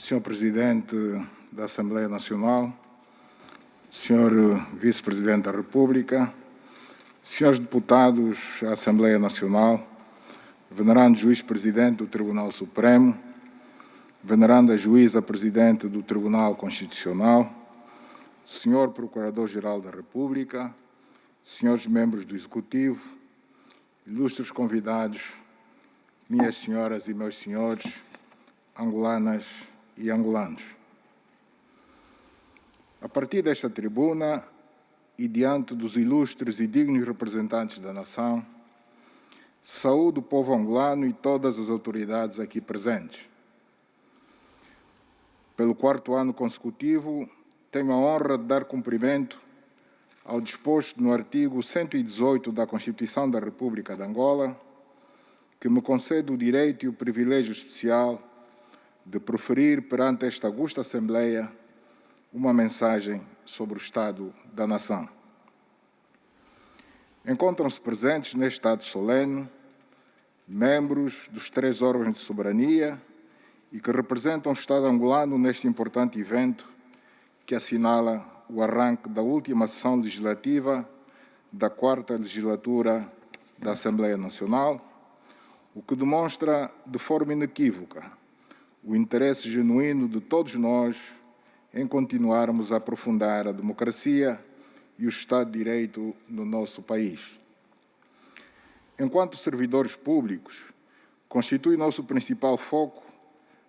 Senhor Presidente da Assembleia Nacional, Senhor Vice-Presidente da República, Senhores Deputados da Assembleia Nacional, Venerando Juiz-Presidente do Tribunal Supremo, Veneranda Juíza-Presidente do Tribunal Constitucional, Senhor Procurador-Geral da República, Senhores Membros do Executivo, ilustres convidados, minhas senhoras e meus senhores, angolanas e angolanos. A partir desta tribuna e diante dos ilustres e dignos representantes da nação, saúdo o povo angolano e todas as autoridades aqui presentes. Pelo quarto ano consecutivo, tenho a honra de dar cumprimento ao disposto no artigo 118 da Constituição da República de Angola, que me concede o direito e o privilégio especial de proferir perante esta augusta Assembleia uma mensagem sobre o Estado da Nação. Encontram-se presentes neste ato solene membros dos 3 órgãos de soberania e que representam o Estado angolano neste importante evento que assinala o arranque da última sessão legislativa da 4ª legislatura da Assembleia Nacional, o que demonstra de forma inequívoca o interesse genuíno de todos nós em continuarmos a aprofundar a democracia e o Estado de Direito no nosso país. Enquanto servidores públicos, constitui nosso principal foco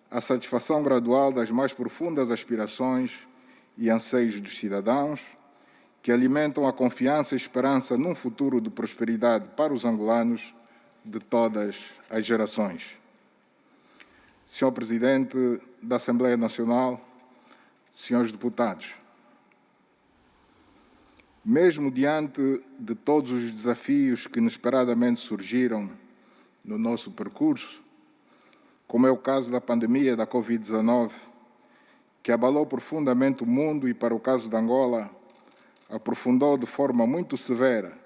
a satisfação gradual das mais profundas aspirações e anseios dos cidadãos, que alimentam a confiança e esperança num futuro de prosperidade para os angolanos de todas as gerações. Senhor Presidente da Assembleia Nacional, senhores deputados, mesmo diante de todos os desafios que inesperadamente surgiram no nosso percurso, como é o caso da pandemia da Covid-19, que abalou profundamente o mundo e, para o caso de Angola, aprofundou de forma muito severa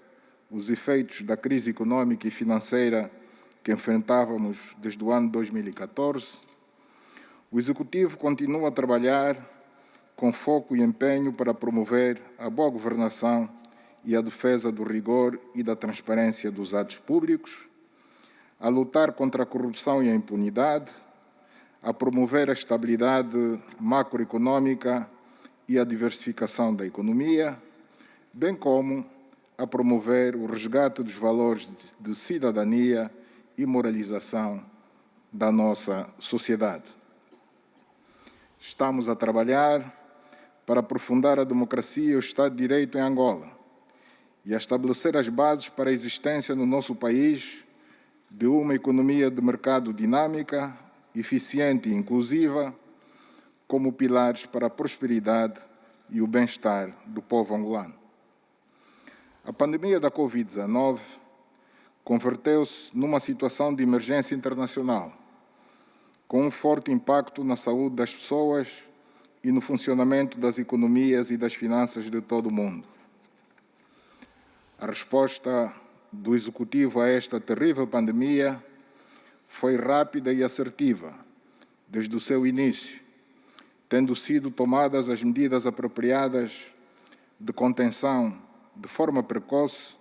os efeitos da crise econômica e financeira que enfrentávamos desde o ano 2014, o Executivo continua a trabalhar com foco e empenho para promover a boa governação e a defesa do rigor e da transparência dos atos públicos, a lutar contra a corrupção e a impunidade, a promover a estabilidade macroeconômica e a diversificação da economia, bem como a promover o resgate dos valores de cidadania e moralização da nossa sociedade. Estamos a trabalhar para aprofundar a democracia e o Estado de Direito em Angola e a estabelecer as bases para a existência no nosso país de uma economia de mercado dinâmica, eficiente e inclusiva, como pilares para a prosperidade e o bem-estar do povo angolano. A pandemia da Covid-19 converteu-se numa situação de emergência internacional, com um forte impacto na saúde das pessoas e no funcionamento das economias e das finanças de todo o mundo. A resposta do Executivo a esta terrível pandemia foi rápida e assertiva, desde o seu início, tendo sido tomadas as medidas apropriadas de contenção de forma precoce,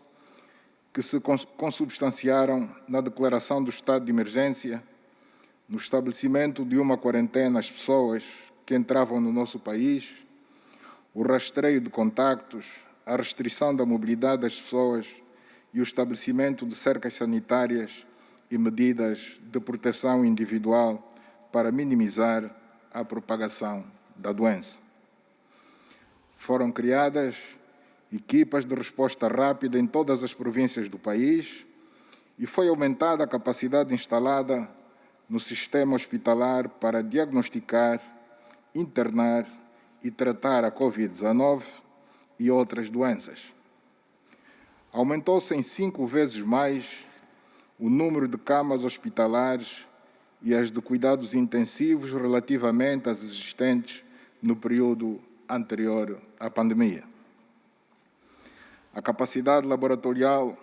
que se consubstanciaram na declaração do estado de emergência, no estabelecimento de uma quarentena às pessoas que entravam no nosso país, o rastreio de contactos, a restrição da mobilidade das pessoas e o estabelecimento de cercas sanitárias e medidas de proteção individual para minimizar a propagação da doença. Foram criadas equipas de resposta rápida em todas as províncias do país e foi aumentada a capacidade instalada no sistema hospitalar para diagnosticar, internar e tratar a Covid-19 e outras doenças. Aumentou-se em 5 vezes mais o número de camas hospitalares e as de cuidados intensivos relativamente às existentes no período anterior à pandemia. A capacidade laboratorial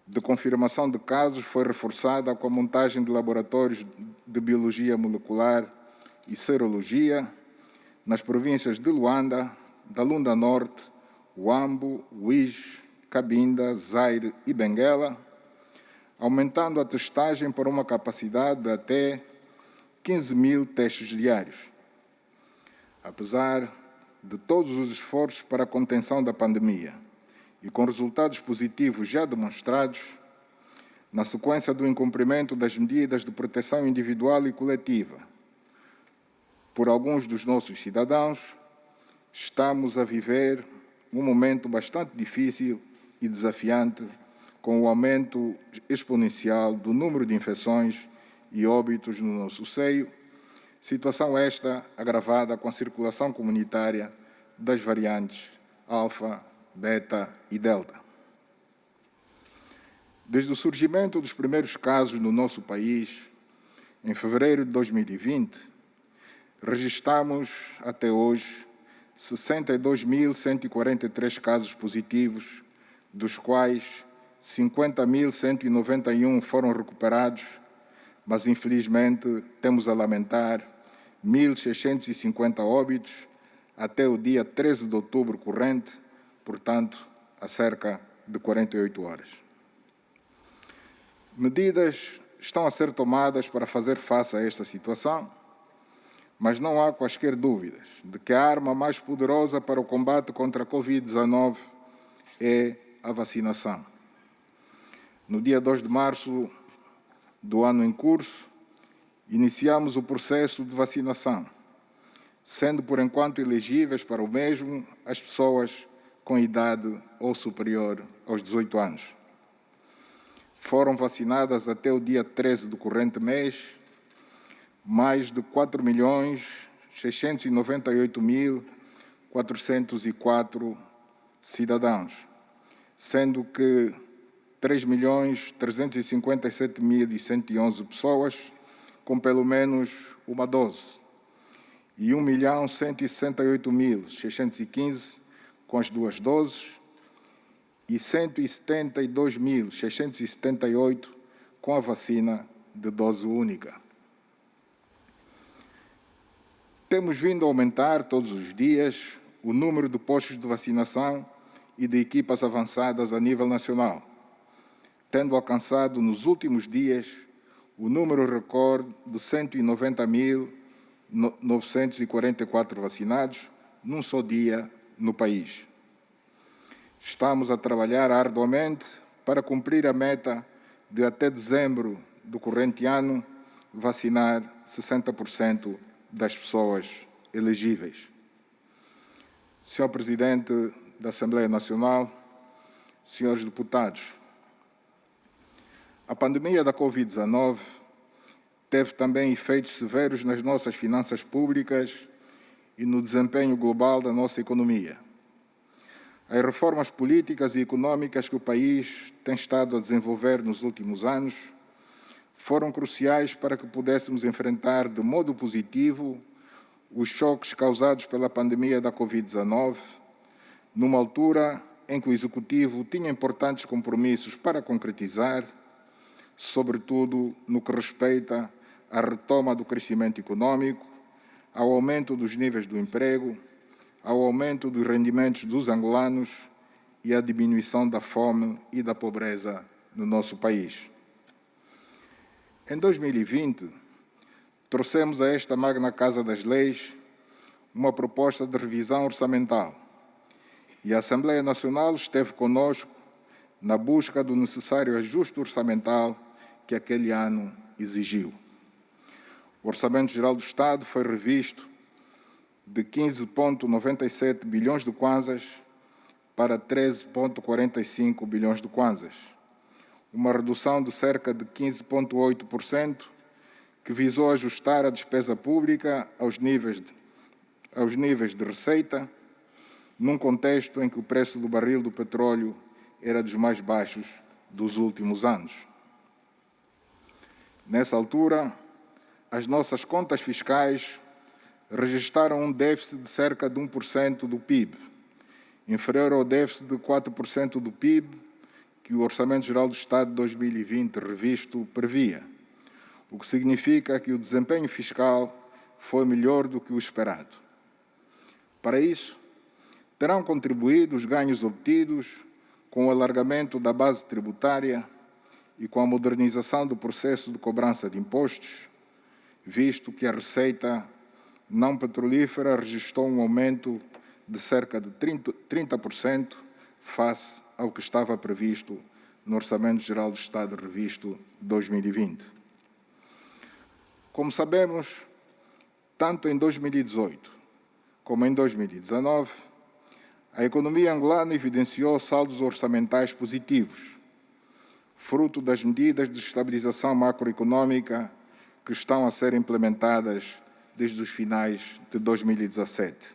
de confirmação de casos foi reforçada com a montagem de laboratórios de biologia molecular e serologia nas províncias de Luanda, da Lunda Norte, Huambo, Uís, Cabinda, Zaire e Benguela, aumentando a testagem para uma capacidade de até 15 mil testes diários. Apesar de todos os esforços para a contenção da pandemia e com resultados positivos já demonstrados, na sequência do incumprimento das medidas de proteção individual e coletiva por alguns dos nossos cidadãos, estamos a viver um momento bastante difícil e desafiante, com o aumento exponencial do número de infecções e óbitos no nosso seio, situação esta agravada com a circulação comunitária das variantes alfa, beta e delta. Desde o surgimento dos primeiros casos no nosso país, em fevereiro de 2020, registramos até hoje 62.143 casos positivos, dos quais 50.191 foram recuperados, mas infelizmente temos a lamentar 1.650 óbitos até o dia 13 de outubro corrente, portanto, há cerca de 48 horas. Medidas estão a ser tomadas para fazer face a esta situação, mas não há quaisquer dúvidas de que a arma mais poderosa para o combate contra a Covid-19 é a vacinação. No dia 2 de março do ano em curso, iniciamos o processo de vacinação, sendo por enquanto elegíveis para o mesmo as pessoas com idade ou superior aos 18 anos. Foram vacinadas até o dia 13 do corrente mês mais de 4.698.404 cidadãos, sendo que 3.357.111 pessoas com pelo menos uma dose e 1.168.615 com as duas doses e 172.678 com a vacina de dose única. Temos vindo a aumentar todos os dias o número de postos de vacinação e de equipas avançadas a nível nacional, tendo alcançado nos últimos dias o número recorde de 190.944 vacinados num só dia no país. Estamos a trabalhar arduamente para cumprir a meta de, até dezembro do corrente ano, vacinar 60% das pessoas elegíveis. Senhor Presidente da Assembleia Nacional, senhores deputados, a pandemia da Covid-19 teve também efeitos severos nas nossas finanças públicas e no desempenho global da nossa economia. As reformas políticas e econômicas que o país tem estado a desenvolver nos últimos anos foram cruciais para que pudéssemos enfrentar de modo positivo os choques causados pela pandemia da Covid-19, numa altura em que o Executivo tinha importantes compromissos para concretizar, sobretudo no que respeita à retoma do crescimento econômico, ao aumento dos níveis do emprego, ao aumento dos rendimentos dos angolanos e à diminuição da fome e da pobreza no nosso país. Em 2020, trouxemos a esta magna Casa das Leis uma proposta de revisão orçamental e a Assembleia Nacional esteve conosco na busca do necessário ajuste orçamental que aquele ano exigiu. O Orçamento Geral do Estado foi revisto de 15,97 bilhões de kwanzas para 13,45 bilhões de kwanzas, uma redução de cerca de 15,8%, que visou ajustar a despesa pública aos níveis de receita, num contexto em que o preço do barril do petróleo era dos mais baixos dos últimos anos. Nessa altura, as nossas contas fiscais registraram um déficit de cerca de 1% do PIB, inferior ao déficit de 4% do PIB que o Orçamento Geral do Estado de 2020 revisto previa, o que significa que o desempenho fiscal foi melhor do que o esperado. Para isso, terão contribuído os ganhos obtidos com o alargamento da base tributária e com a modernização do processo de cobrança de impostos, visto que a receita não petrolífera registrou um aumento de cerca de 30% face ao que estava previsto no Orçamento Geral do Estado revisto 2020. Como sabemos, tanto em 2018 como em 2019, a economia angolana evidenciou saldos orçamentais positivos, fruto das medidas de estabilização macroeconômica que estão a ser implementadas desde os finais de 2017.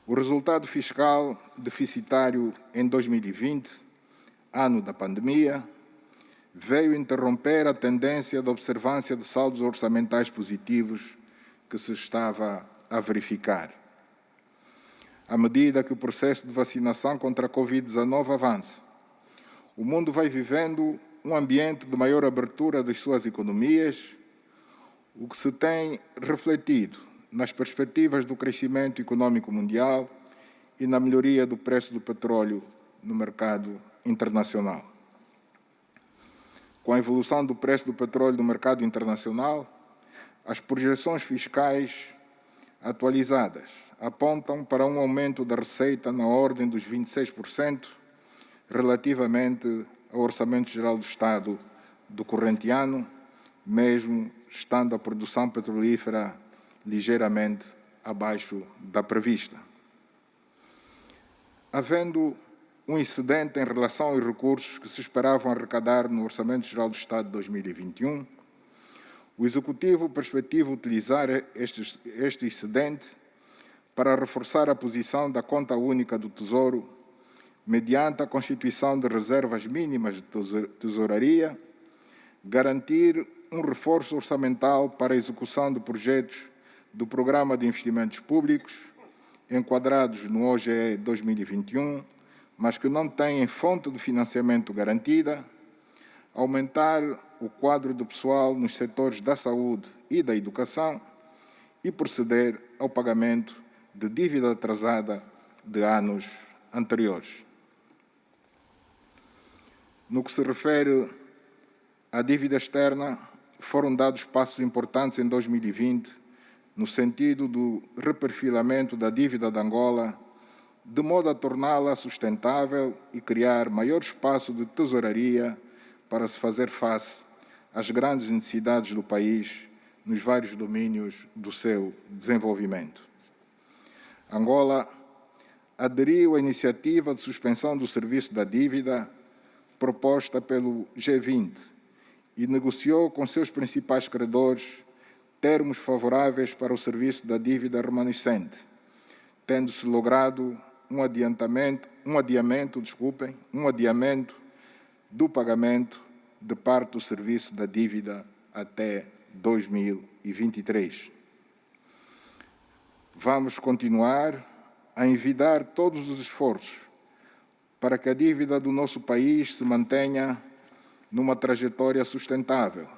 O resultado fiscal deficitário em 2020, ano da pandemia, veio interromper a tendência de observância de saldos orçamentais positivos que se estava a verificar. À medida que o processo de vacinação contra a Covid-19 avança, o mundo vai vivendo um ambiente de maior abertura das suas economias, o que se tem refletido nas perspectivas do crescimento econômico mundial e na melhoria do preço do petróleo no mercado internacional. Com a evolução do preço do petróleo no mercado internacional, as projeções fiscais atualizadas apontam para um aumento da receita na ordem dos 26% relativamente ao Orçamento Geral do Estado do corrente ano, mesmo estando a produção petrolífera ligeiramente abaixo da prevista. Havendo um excedente em relação aos recursos que se esperavam arrecadar no Orçamento Geral do Estado de 2021, o Executivo perspectiva utilizar este excedente para reforçar a posição da Conta Única do Tesouro, mediante a constituição de reservas mínimas de tesouraria, garantir um reforço orçamental para a execução de projetos do Programa de Investimentos Públicos, enquadrados no OGE 2021, mas que não têm fonte de financiamento garantida, aumentar o quadro de pessoal nos setores da saúde e da educação e proceder ao pagamento de dívida atrasada de anos anteriores. No que se refere à dívida externa, foram dados passos importantes em 2020 no sentido do reperfilamento da dívida de Angola, de modo a torná-la sustentável e criar maior espaço de tesouraria para se fazer face às grandes necessidades do país nos vários domínios do seu desenvolvimento. Angola aderiu à iniciativa de suspensão do serviço da dívida proposta pelo G20 e negociou com seus principais credores termos favoráveis para o serviço da dívida remanescente, tendo-se logrado um adiamento do pagamento de parte do serviço da dívida até 2023. Vamos continuar a envidar todos os esforços para que a dívida do nosso país se mantenha numa trajetória sustentável,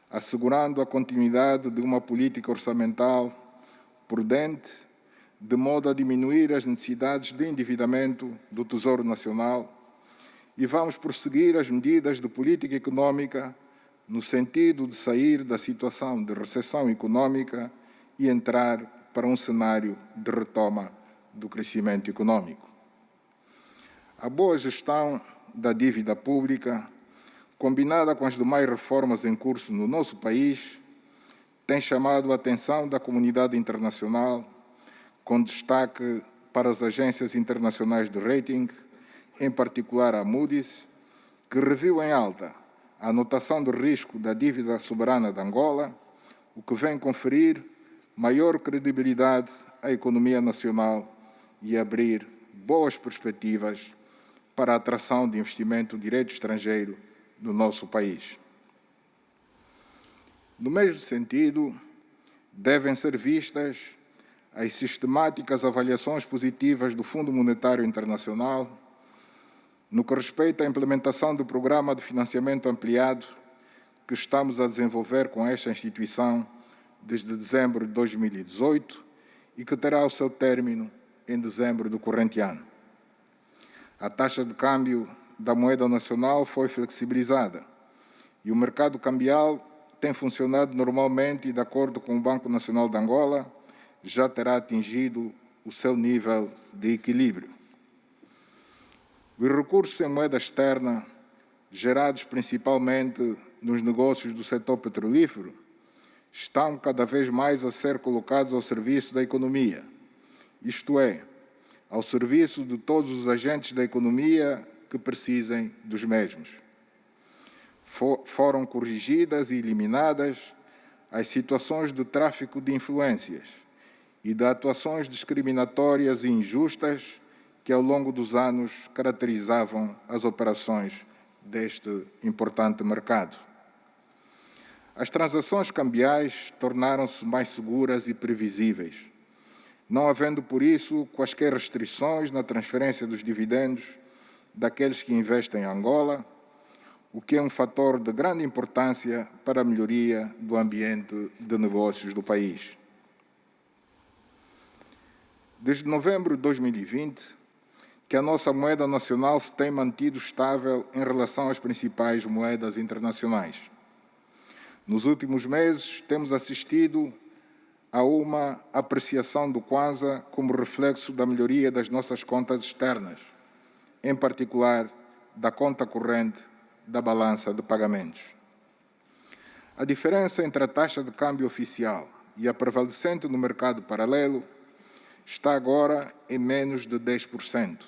assegurando a continuidade de uma política orçamental prudente, de modo a diminuir as necessidades de endividamento do Tesouro Nacional, e vamos prosseguir as medidas de política econômica no sentido de sair da situação de recessão econômica e entrar para um cenário de retoma do crescimento econômico. A boa gestão da dívida pública, combinada com as demais reformas em curso no nosso país, tem chamado a atenção da comunidade internacional, com destaque para as agências internacionais de rating, em particular a Moody's, que reviu em alta a anotação de risco da dívida soberana de Angola, o que vem conferir maior credibilidade à economia nacional e abrir boas perspectivas para a atração de investimento direto estrangeiro no nosso país. No mesmo sentido, devem ser vistas as sistemáticas avaliações positivas do Fundo Monetário Internacional no que respeita à implementação do Programa de Financiamento Ampliado que estamos a desenvolver com esta instituição desde dezembro de 2018 e que terá o seu término em dezembro do corrente ano. A taxa de câmbio da moeda nacional foi flexibilizada e o mercado cambial tem funcionado normalmente e, de acordo com o Banco Nacional de Angola, já terá atingido o seu nível de equilíbrio. Os recursos em moeda externa, gerados principalmente nos negócios do setor petrolífero, estão cada vez mais a ser colocados ao serviço da economia, isto é, ao serviço de todos os agentes da economia que precisem dos mesmos. Foram corrigidas e eliminadas as situações de tráfico de influências e de atuações discriminatórias e injustas que ao longo dos anos caracterizavam as operações deste importante mercado. As transações cambiais tornaram-se mais seguras e previsíveis, não havendo, por isso, quaisquer restrições na transferência dos dividendos daqueles que investem em Angola, o que é um fator de grande importância para a melhoria do ambiente de negócios do país. Desde novembro de 2020, que a nossa moeda nacional se tem mantido estável em relação às principais moedas internacionais. Nos últimos meses, temos assistido a uma apreciação do Kwanza como reflexo da melhoria das nossas contas externas, em particular da conta corrente da balança de pagamentos. A diferença entre a taxa de câmbio oficial e a prevalecente no mercado paralelo está agora em menos de 10%.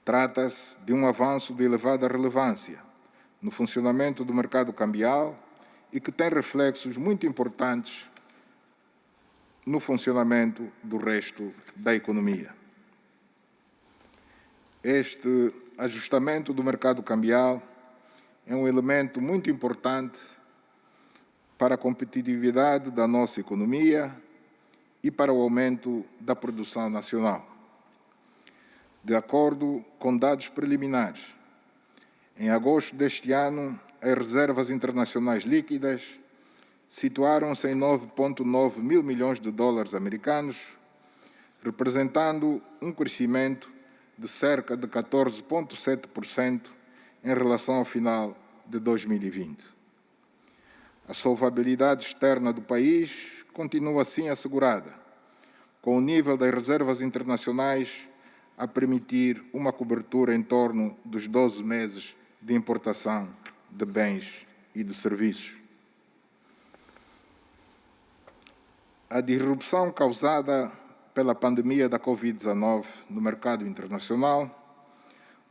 Trata-se de um avanço de elevada relevância no funcionamento do mercado cambial e que tem reflexos muito importantes no funcionamento do resto da economia. Este ajustamento do mercado cambial é um elemento muito importante para a competitividade da nossa economia e para o aumento da produção nacional. De acordo com dados preliminares, em agosto deste ano, as reservas internacionais líquidas situaram-se em 9,9 mil milhões de dólares americanos, representando um crescimento de cerca de 14,7% em relação ao final de 2020. A solvabilidade externa do país continua assim assegurada, com o nível das reservas internacionais a permitir uma cobertura em torno dos 12 meses de importação de bens e de serviços. A disrupção causada pela pandemia da Covid-19 no mercado internacional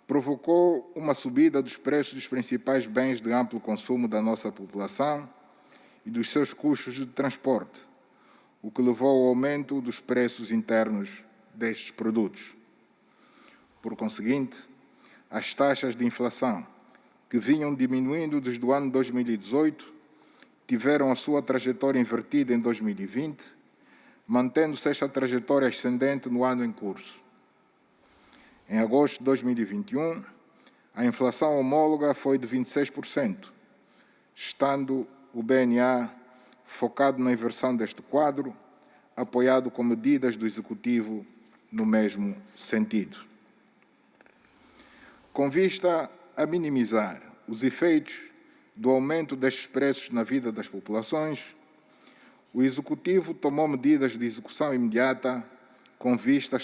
provocou uma subida dos preços dos principais bens de amplo consumo da nossa população e dos seus custos de transporte, o que levou ao aumento dos preços internos destes produtos. Por conseguinte, as taxas de inflação, que vinham diminuindo desde o ano 2018, tiveram a sua trajetória invertida em 2020, mantendo-se esta trajetória ascendente no ano em curso. Em agosto de 2021, a inflação homóloga foi de 26%, estando o BNA focado na inversão deste quadro, apoiado com medidas do Executivo no mesmo sentido. Com vista a minimizar os efeitos do aumento destes preços na vida das populações, o Executivo tomou medidas de execução imediata com vista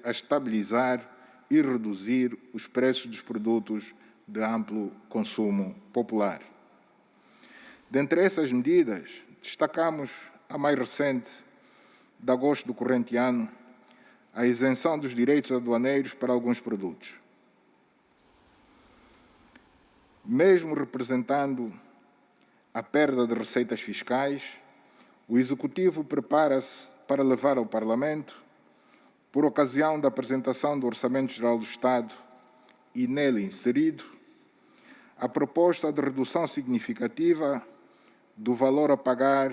a estabilizar e reduzir os preços dos produtos de amplo consumo popular. Dentre essas medidas, destacamos a mais recente, de agosto do corrente ano, a isenção dos direitos aduaneiros para alguns produtos. Mesmo representando a perda de receitas fiscais, o Executivo prepara-se para levar ao Parlamento, por ocasião da apresentação do Orçamento Geral do Estado e nele inserido, a proposta de redução significativa do valor a pagar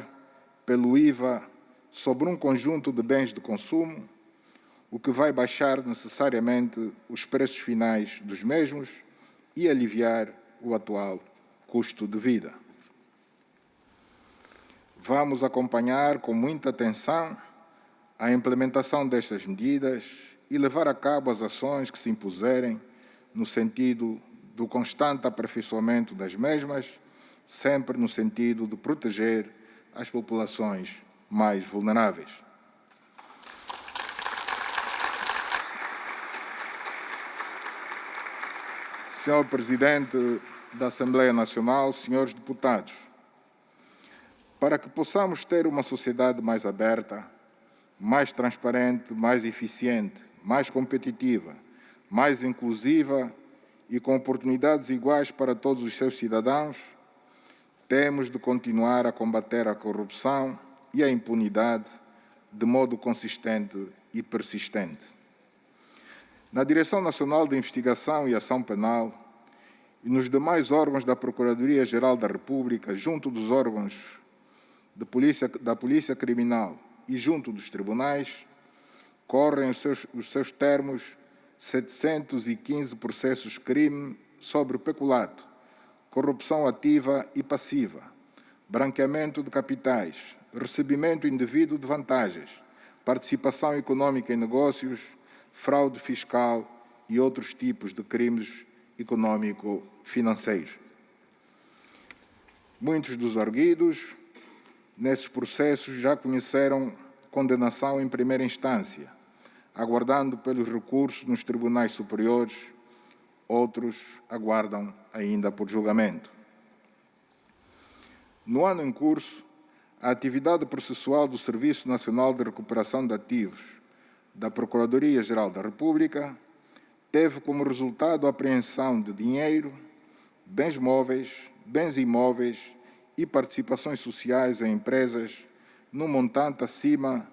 pelo IVA sobre um conjunto de bens de consumo, o que vai baixar necessariamente os preços finais dos mesmos e aliviar o atual custo de vida. Vamos acompanhar com muita atenção a implementação destas medidas e levar a cabo as ações que se impuserem no sentido do constante aperfeiçoamento das mesmas, sempre no sentido de proteger as populações mais vulneráveis. Senhor Presidente da Assembleia Nacional, senhores deputados, para que possamos ter uma sociedade mais aberta, mais transparente, mais eficiente, mais competitiva, mais inclusiva e com oportunidades iguais para todos os seus cidadãos, temos de continuar a combater a corrupção e a impunidade de modo consistente e persistente. Na Direção Nacional de Investigação e Ação Penal e nos demais órgãos da Procuradoria-Geral da República, junto dos órgãos da Polícia Criminal e junto dos tribunais, correm os seus termos 715 processos crime sobre peculato, corrupção ativa e passiva, branqueamento de capitais, recebimento indevido de vantagens, participação econômica em negócios, fraude fiscal e outros tipos de crimes econômico-financeiros. Muitos dos arguidos nesses processos já conheceram condenação em primeira instância, aguardando pelos recursos nos tribunais superiores, outros aguardam ainda por julgamento. No ano em curso, a atividade processual do Serviço Nacional de Recuperação de Ativos da Procuradoria-Geral da República teve como resultado a apreensão de dinheiro, bens móveis, bens imóveis e participações sociais em empresas num montante acima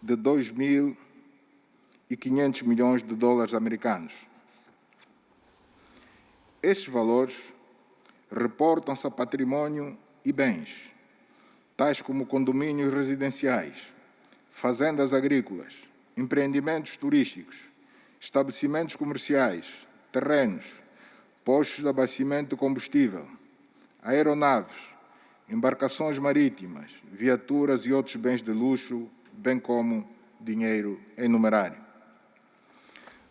de 2.500 milhões de dólares americanos. Estes valores reportam-se a patrimônio e bens, tais como condomínios residenciais, fazendas agrícolas, empreendimentos turísticos, estabelecimentos comerciais, terrenos, postos de abastecimento de combustível, aeronaves, embarcações marítimas, viaturas e outros bens de luxo, bem como dinheiro em numerário.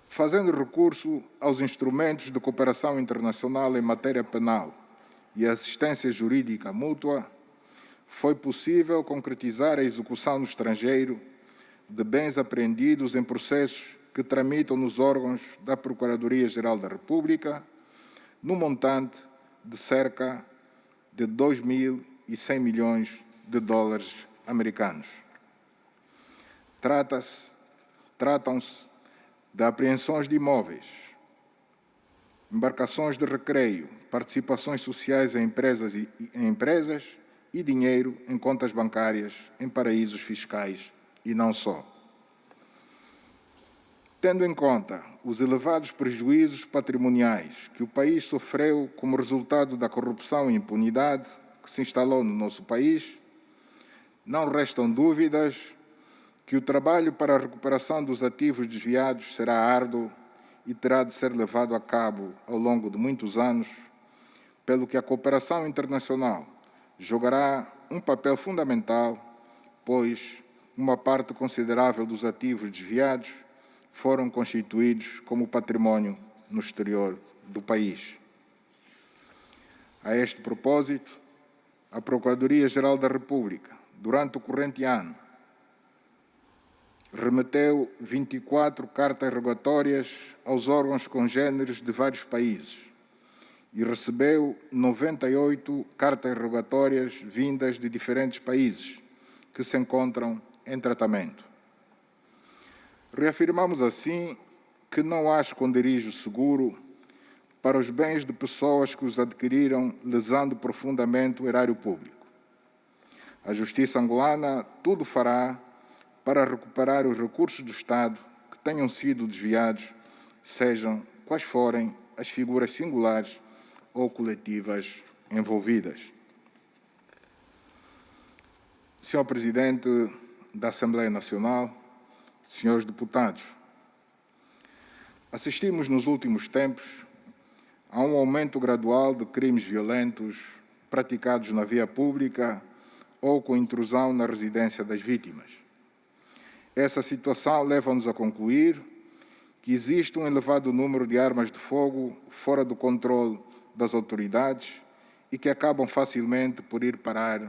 Fazendo recurso aos instrumentos de cooperação internacional em matéria penal e assistência jurídica mútua, foi possível concretizar a execução no estrangeiro de bens apreendidos em processos que tramitam nos órgãos da Procuradoria-Geral da República, no montante de cerca de 2.100 milhões de dólares americanos. Tratam-se de apreensões de imóveis, embarcações de recreio, participações sociais em empresas e dinheiro em contas bancárias em paraísos fiscais e não só. Tendo em conta os elevados prejuízos patrimoniais que o país sofreu como resultado da corrupção e impunidade que se instalou no nosso país, não restam dúvidas que o trabalho para a recuperação dos ativos desviados será árduo e terá de ser levado a cabo ao longo de muitos anos, pelo que a cooperação internacional jogará um papel fundamental, pois uma parte considerável dos ativos desviados foram constituídos como património no exterior do país. A este propósito, a Procuradoria-Geral da República, durante o corrente ano, remeteu 24 cartas rogatórias aos órgãos congêneres de vários países e recebeu 98 cartas rogatórias vindas de diferentes países que se encontram em tratamento. Reafirmamos assim que não há esconderijo seguro para os bens de pessoas que os adquiriram lesando profundamente o erário público. A Justiça angolana tudo fará para recuperar os recursos do Estado que tenham sido desviados, sejam quais forem as figuras singulares ou coletivas envolvidas. Senhor Presidente da Assembleia Nacional, senhores deputados, assistimos nos últimos tempos a um aumento gradual de crimes violentos praticados na via pública ou com intrusão na residência das vítimas. Essa situação leva-nos a concluir que existe um elevado número de armas de fogo fora do controle das autoridades e que acabam facilmente por ir parar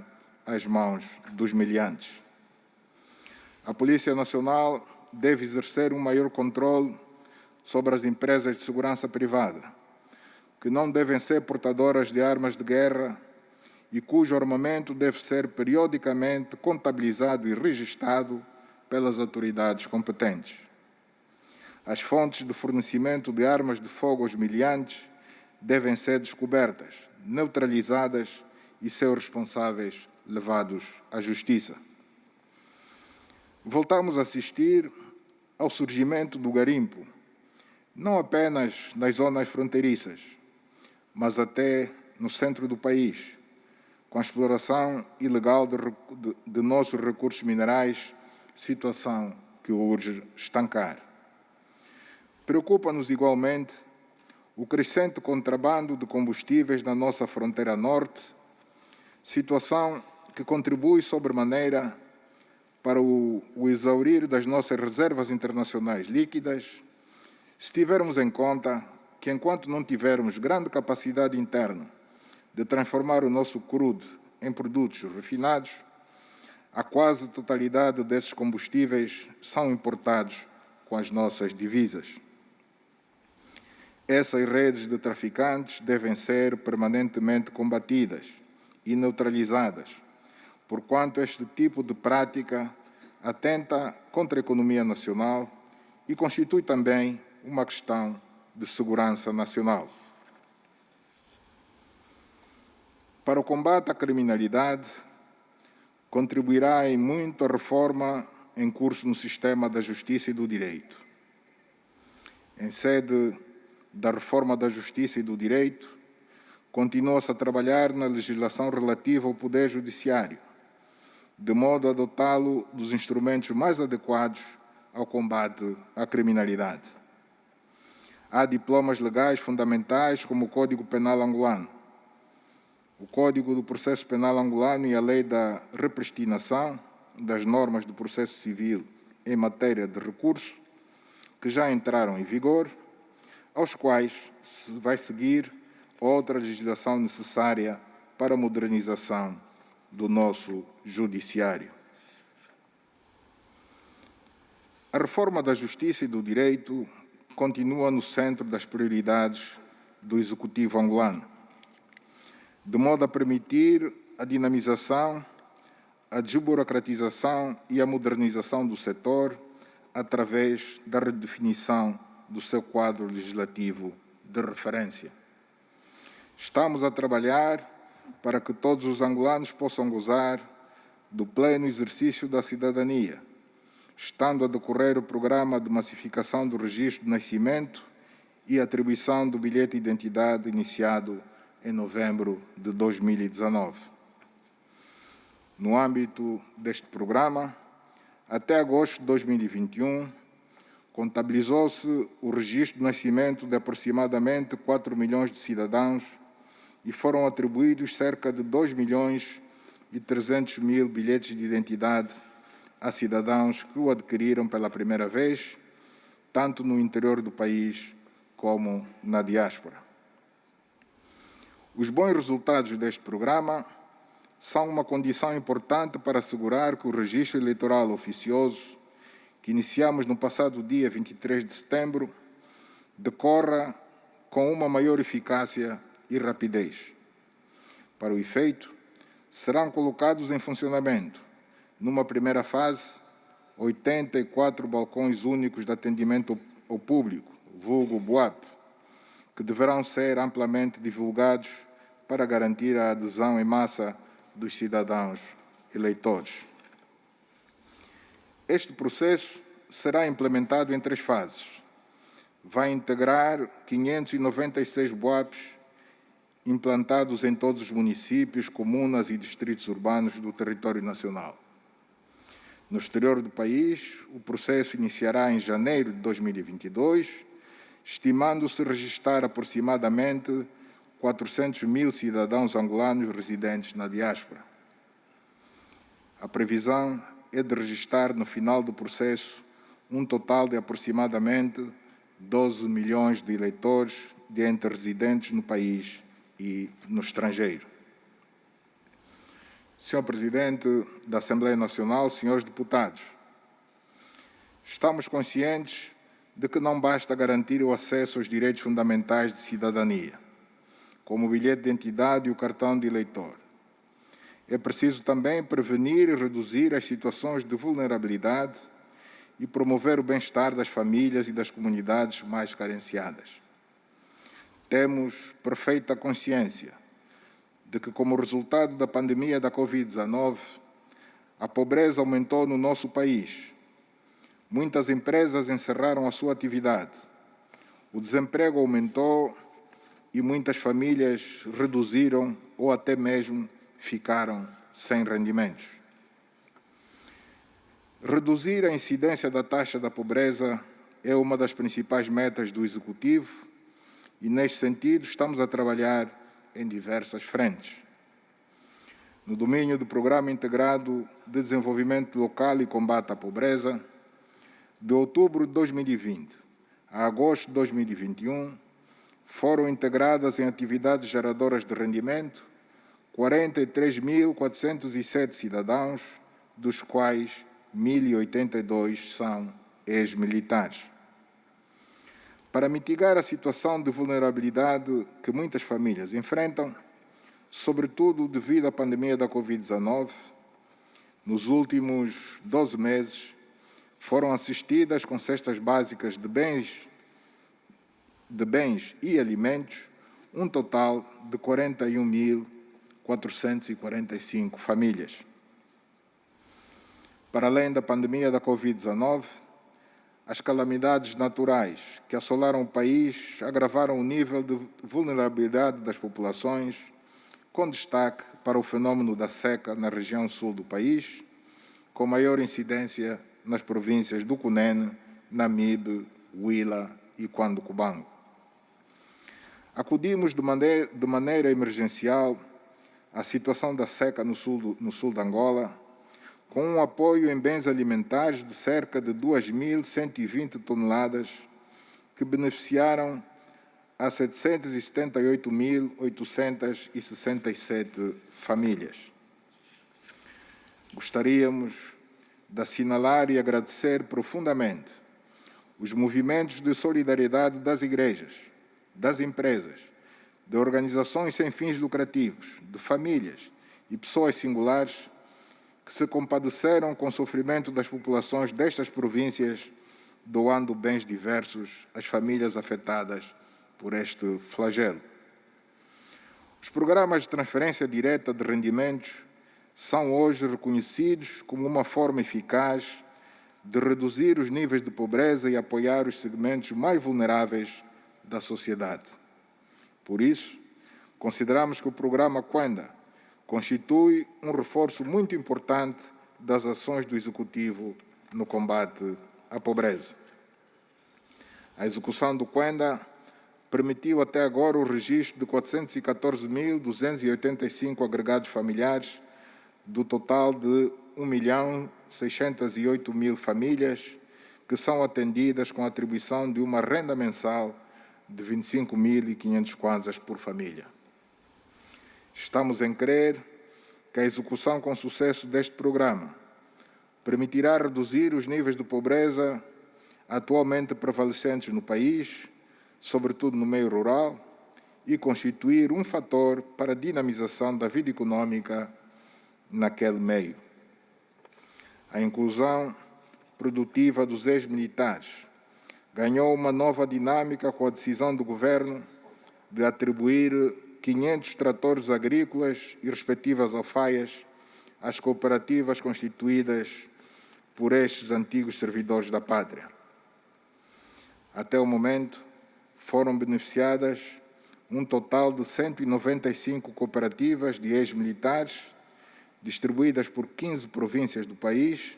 às mãos dos meliantes. A Polícia Nacional deve exercer um maior controle sobre as empresas de segurança privada, que não devem ser portadoras de armas de guerra e cujo armamento deve ser periodicamente contabilizado e registado pelas autoridades competentes. As fontes de fornecimento de armas de fogo aos meliantes devem ser descobertas, neutralizadas e seus responsáveis levados à justiça. Voltamos a assistir ao surgimento do garimpo, não apenas nas zonas fronteiriças, mas até no centro do país, com a exploração ilegal de nossos recursos minerais, situação que urge estancar. Preocupa-nos igualmente o crescente contrabando de combustíveis na nossa fronteira norte, situação que contribui sobremaneira para o exaurir das nossas reservas internacionais líquidas, se tivermos em conta que, enquanto não tivermos grande capacidade interna de transformar o nosso crudo em produtos refinados, a quase totalidade desses combustíveis são importados com as nossas divisas. Essas redes de traficantes devem ser permanentemente combatidas e neutralizadas, porquanto este tipo de prática atenta contra a economia nacional e constitui também uma questão de segurança nacional. Para o combate à criminalidade, contribuirá em muito a reforma em curso no sistema da justiça e do direito. Em sede da reforma da justiça e do direito, continua-se a trabalhar na legislação relativa ao Poder Judiciário, de modo a dotá-lo dos instrumentos mais adequados ao combate à criminalidade. Há diplomas legais fundamentais como o Código Penal angolano, o Código do Processo Penal angolano e a Lei da Repristinação das normas do processo civil em matéria de recursos, que já entraram em vigor, aos quais se vai seguir outra legislação necessária para a modernização do nosso judiciário. A reforma da justiça e do direito continua no centro das prioridades do Executivo angolano, de modo a permitir a dinamização, a desburocratização e a modernização do setor através da redefinição do seu quadro legislativo de referência. Estamos a trabalhar para que todos os angolanos possam gozar do pleno exercício da cidadania, estando a decorrer o programa de massificação do registro de nascimento e atribuição do bilhete de identidade iniciado em novembro de 2019. No âmbito deste programa, até agosto de 2021, contabilizou-se o registro de nascimento de aproximadamente 4 milhões de cidadãos e foram atribuídos cerca de 2 milhões e 300 mil bilhetes de identidade a cidadãos que o adquiriram pela primeira vez, tanto no interior do país como na diáspora. Os bons resultados deste programa são uma condição importante para assegurar que o registro eleitoral oficioso, que iniciamos no passado dia 23 de setembro, decorra com uma maior eficácia e rapidez. Para o efeito, serão colocados em funcionamento, numa primeira fase, 84 balcões únicos de atendimento ao público, vulgo BUAP, que deverão ser amplamente divulgados para garantir a adesão em massa dos cidadãos eleitores. Este processo será implementado em 3 fases. Vai integrar 596 BUAPs implantados em todos os municípios, comunas e distritos urbanos do território nacional. No exterior do país, o processo iniciará em janeiro de 2022, estimando-se registrar aproximadamente 400 mil cidadãos angolanos residentes na diáspora. A previsão é de registrar no final do processo um total de aproximadamente 12 milhões de eleitores dentre residentes no país e no estrangeiro. Senhor Presidente da Assembleia Nacional, senhores deputados, estamos conscientes de que não basta garantir o acesso aos direitos fundamentais de cidadania, como o bilhete de identidade e o cartão de eleitor. É preciso também prevenir e reduzir as situações de vulnerabilidade e promover o bem-estar das famílias e das comunidades mais carenciadas. Temos perfeita consciência de que, como resultado da pandemia da Covid-19, a pobreza aumentou no nosso país. Muitas empresas encerraram a sua atividade, o desemprego aumentou e muitas famílias reduziram ou até mesmo ficaram sem rendimentos. Reduzir a incidência da taxa da pobreza é uma das principais metas do Executivo e, neste sentido, estamos a trabalhar em diversas frentes. No domínio do Programa Integrado de Desenvolvimento Local e Combate à Pobreza, de outubro de 2020 a agosto de 2021, foram integradas em atividades geradoras de rendimento 43.407 cidadãos, dos quais 1.082 são ex-militares. Para mitigar a situação de vulnerabilidade que muitas famílias enfrentam, sobretudo devido à pandemia da Covid-19, nos últimos 12 meses foram assistidas com cestas básicas de bens e alimentos um total de 41.445 famílias. Para além da pandemia da Covid-19, as calamidades naturais que assolaram o país agravaram o nível de vulnerabilidade das populações, com destaque para o fenômeno da seca na região sul do país, com maior incidência nas províncias do Cunene, Namibe, Huila e Cuando-Cubango. Acudimos de maneira emergencial à situação da seca no sul de Angola, com um apoio em bens alimentares de cerca de 2.120 toneladas, que beneficiaram a 778.867 famílias. Gostaríamos de assinalar e agradecer profundamente os movimentos de solidariedade das igrejas, das empresas, de organizações sem fins lucrativos, de famílias e pessoas singulares que se compadeceram com o sofrimento das populações destas províncias, doando bens diversos às famílias afetadas por este flagelo. Os programas de transferência direta de rendimentos são hoje reconhecidos como uma forma eficaz de reduzir os níveis de pobreza e apoiar os segmentos mais vulneráveis da sociedade. Por isso, consideramos que o programa Kwenda constitui um reforço muito importante das ações do Executivo no combate à pobreza. A execução do Kwenda permitiu até agora o registro de 414.285 agregados familiares, do total de 1.608.000 famílias, que são atendidas com a atribuição de uma renda mensal de 25.500 kwanzas por família. Estamos em crer que a execução com sucesso deste programa permitirá reduzir os níveis de pobreza atualmente prevalecentes no país, sobretudo no meio rural, e constituir um fator para a dinamização da vida econômica naquele meio. A inclusão produtiva dos ex-militares ganhou uma nova dinâmica com a decisão do Governo de atribuir 500 tratores agrícolas e respectivas alfaias às cooperativas constituídas por estes antigos servidores da pátria. Até o momento, foram beneficiadas um total de 195 cooperativas de ex-militares, distribuídas por 15 províncias do país,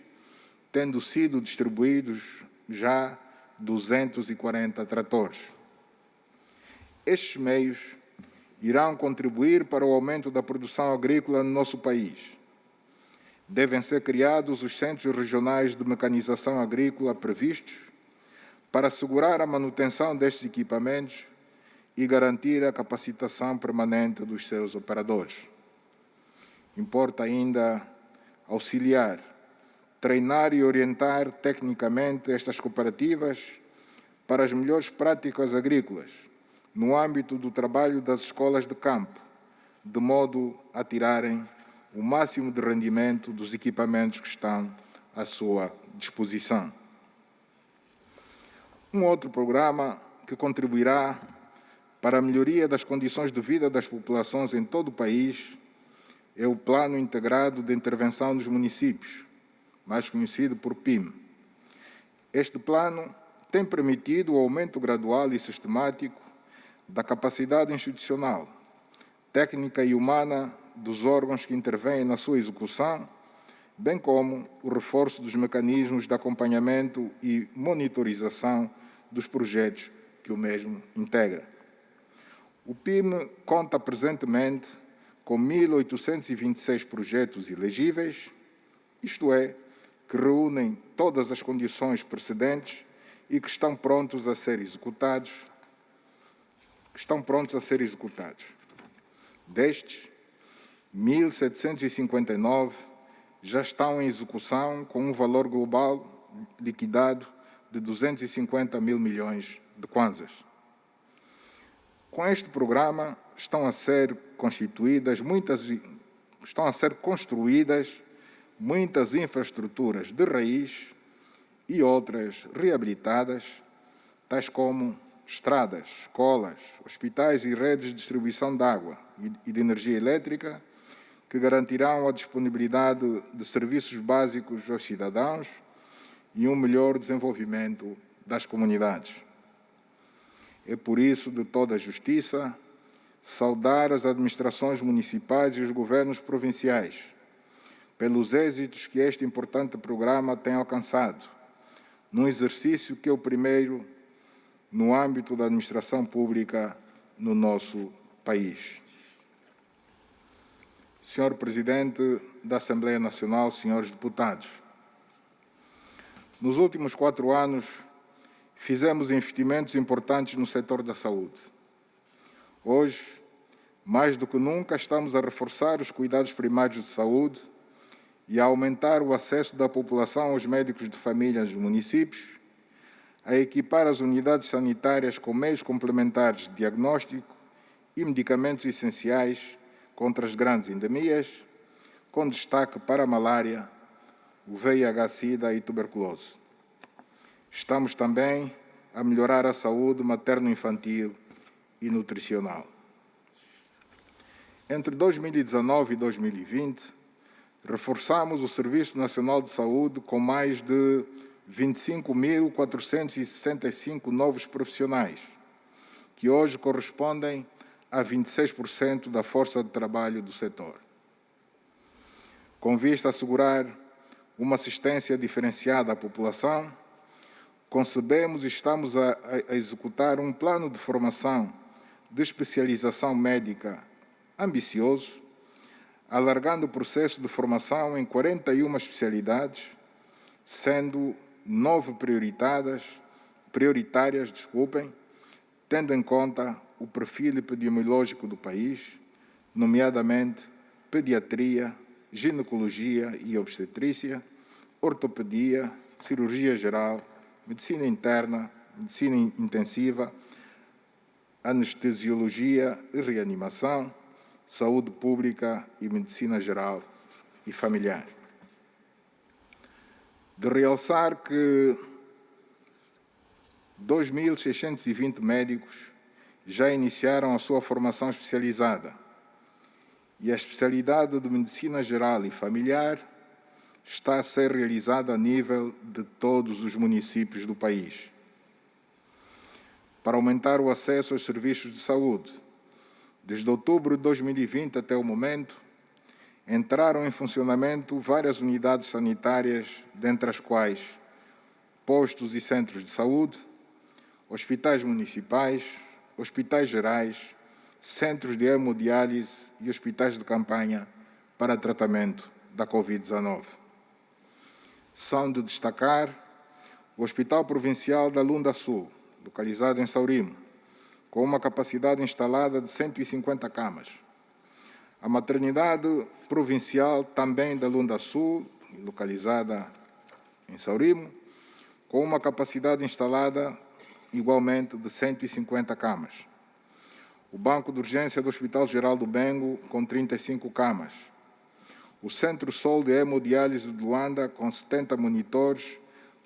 tendo sido distribuídos já 240 tratores. Estes meios irão contribuir para o aumento da produção agrícola no nosso país. Devem ser criados os centros regionais de mecanização agrícola previstos para assegurar a manutenção destes equipamentos e garantir a capacitação permanente dos seus operadores. Importa ainda auxiliar, treinar e orientar tecnicamente estas cooperativas para as melhores práticas agrícolas no âmbito do trabalho das escolas de campo, de modo a tirarem o máximo de rendimento dos equipamentos que estão à sua disposição. Um outro programa que contribuirá para a melhoria das condições de vida das populações em todo o país é o Plano Integrado de Intervenção dos Municípios, mais conhecido por PIM. Este plano tem permitido o aumento gradual e sistemático da capacidade institucional, técnica e humana dos órgãos que intervêm na sua execução, bem como o reforço dos mecanismos de acompanhamento e monitorização dos projetos que o mesmo integra. O PIM conta presentemente com 1.826 projetos elegíveis, isto é, que reúnem todas as condições precedentes e que estão prontos a ser executados. Destes, 1.759 já estão em execução com um valor global liquidado de 250 mil milhões de kwanzas. Com este programa estão a ser construídas muitas infraestruturas de raiz e outras reabilitadas, tais como estradas, escolas, hospitais e redes de distribuição de água e de energia elétrica, que garantirão a disponibilidade de serviços básicos aos cidadãos e um melhor desenvolvimento das comunidades. É por isso de toda a justiça saudar as administrações municipais e os governos provinciais pelos êxitos que este importante programa tem alcançado, num exercício que é o primeiro no âmbito da administração pública no nosso país. Senhor Presidente da Assembleia Nacional, senhores deputados, nos últimos 4 anos fizemos investimentos importantes no setor da saúde. Hoje, mais do que nunca, estamos a reforçar os cuidados primários de saúde e a aumentar o acesso da população aos médicos de família nos municípios, a equipar as unidades sanitárias com meios complementares de diagnóstico e medicamentos essenciais contra as grandes endemias, com destaque para a malária, o VIH-Sida e tuberculose. Estamos também a melhorar a saúde materno-infantil e nutricional. Entre 2019 e 2020, reforçamos o Serviço Nacional de Saúde com mais de 25.465 novos profissionais, que hoje correspondem a 26% da força de trabalho do setor. Com vista a assegurar uma assistência diferenciada à população, concebemos e estamos a executar um plano de formação de especialização médica ambicioso, alargando o processo de formação em 41 especialidades, sendo 9 prioritárias, tendo em conta o perfil epidemiológico do país, nomeadamente pediatria, ginecologia e obstetrícia, ortopedia, cirurgia geral, medicina interna, medicina intensiva, anestesiologia e reanimação, saúde pública e medicina geral e familiar. De realçar que 2.620 médicos já iniciaram a sua formação especializada e a especialidade de medicina geral e familiar está a ser realizada a nível de todos os municípios do país. Para aumentar o acesso aos serviços de saúde, desde outubro de 2020 até o momento, entraram em funcionamento várias unidades sanitárias, dentre as quais postos e centros de saúde, hospitais municipais, hospitais gerais, centros de hemodiálise e hospitais de campanha para tratamento da Covid-19. São de destacar o Hospital Provincial da Lunda Sul, localizado em Saurimo, com uma capacidade instalada de 150 camas. A Maternidade Provincial, também da Lunda Sul, localizada em Saurimo, com uma capacidade instalada igualmente de 150 camas. O Banco de Urgência do Hospital Geral do Bengo, com 35 camas. O Centro Sol de Hemodiálise de Luanda, com 70 monitores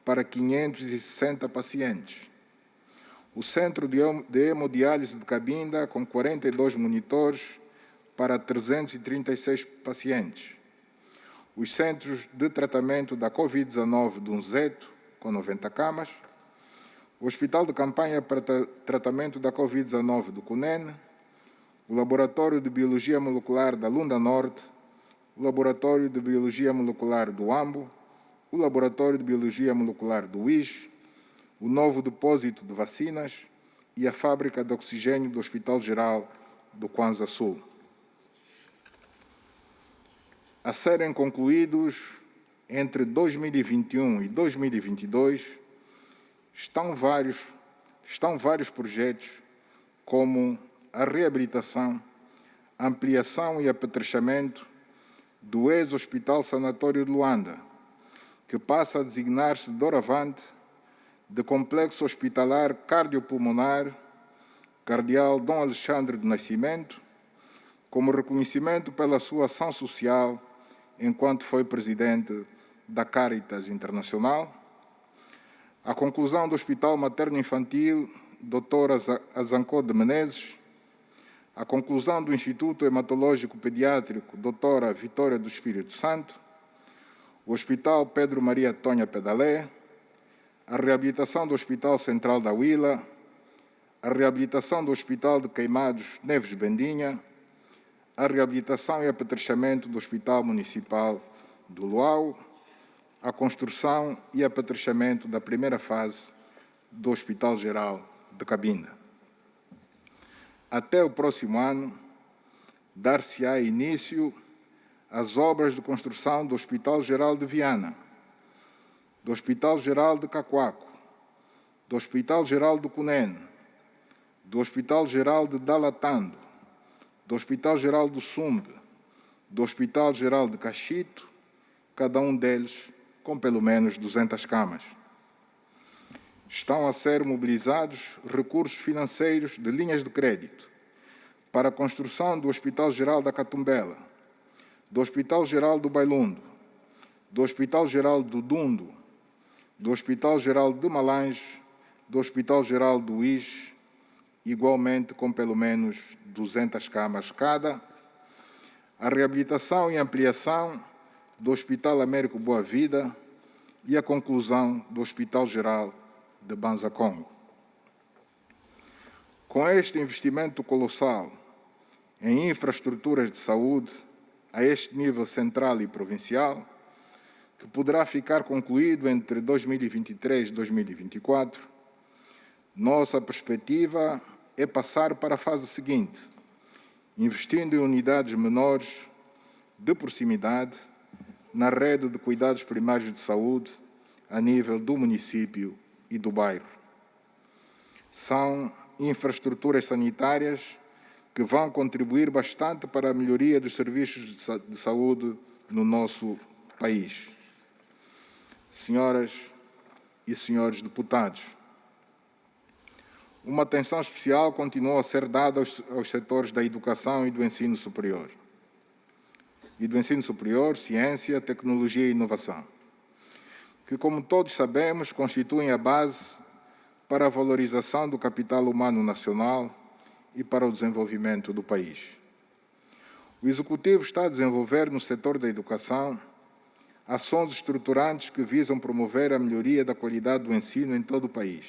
para 560 pacientes. O Centro de Hemodiálise de Cabinda, com 42 monitores para 336 pacientes. Os Centros de Tratamento da Covid-19 de Unzeto, com 90 camas. O Hospital de Campanha para Tratamento da Covid-19 do Cunene. O Laboratório de Biologia Molecular da Lunda Norte. O Laboratório de Biologia Molecular do Ambo. O Laboratório de Biologia Molecular do UIS. O novo depósito de vacinas e a fábrica de oxigênio do Hospital Geral do Kwanza Sul. A serem concluídos entre 2021 e 2022, estão vários projetos, como a reabilitação, ampliação e apetrechamento do ex-Hospital Sanatório de Luanda, que passa a designar-se doravante de Complexo Hospitalar Cardiopulmonar Cardeal Dom Alexandre do Nascimento, como reconhecimento pela sua ação social enquanto foi presidente da Caritas Internacional. A conclusão do Hospital Materno-Infantil Dr. Azancó de Menezes. A conclusão do Instituto Hematológico Pediátrico Doutora Vitória do Espírito Santo. O Hospital Pedro Maria Tonha Pedalé. A reabilitação do Hospital Central da Huila. A reabilitação do Hospital de Queimados Neves Bendinha. A reabilitação e apetrechamento do Hospital Municipal do Luau. A construção e apetrechamento da primeira fase do Hospital Geral de Cabinda. Até o próximo ano, dar-se-á início às obras de construção do Hospital Geral de Viana, do Hospital Geral de Cacoaco, do Hospital Geral do Cunene, do Hospital Geral de Dalatando, do Hospital Geral do Sumbe, do Hospital Geral de Cachito, cada um deles com pelo menos 200 camas. Estão a ser mobilizados recursos financeiros de linhas de crédito para a construção do Hospital Geral da Catumbela, do Hospital Geral do Bailundo, do Hospital Geral do Dundo, do Hospital Geral de Malange, do Hospital Geral do Uís, igualmente com pelo menos 200 camas cada, a reabilitação e ampliação do Hospital Américo Boa Vida e a conclusão do Hospital Geral de Banza Congo. Com este investimento colossal em infraestruturas de saúde a este nível central e provincial, que poderá ficar concluído entre 2023 e 2024, nossa perspectiva é passar para a fase seguinte, investindo em unidades menores de proximidade na rede de cuidados primários de saúde a nível do município e do bairro. São infraestruturas sanitárias que vão contribuir bastante para a melhoria dos serviços de saúde no nosso país. Senhoras e senhores deputados, uma atenção especial continua a ser dada aos setores da educação e do ensino superior. Ciência, tecnologia e inovação, que, como todos sabemos, constituem a base para a valorização do capital humano nacional e para o desenvolvimento do país. O Executivo está a desenvolver no setor da educação ações estruturantes que visam promover a melhoria da qualidade do ensino em todo o país.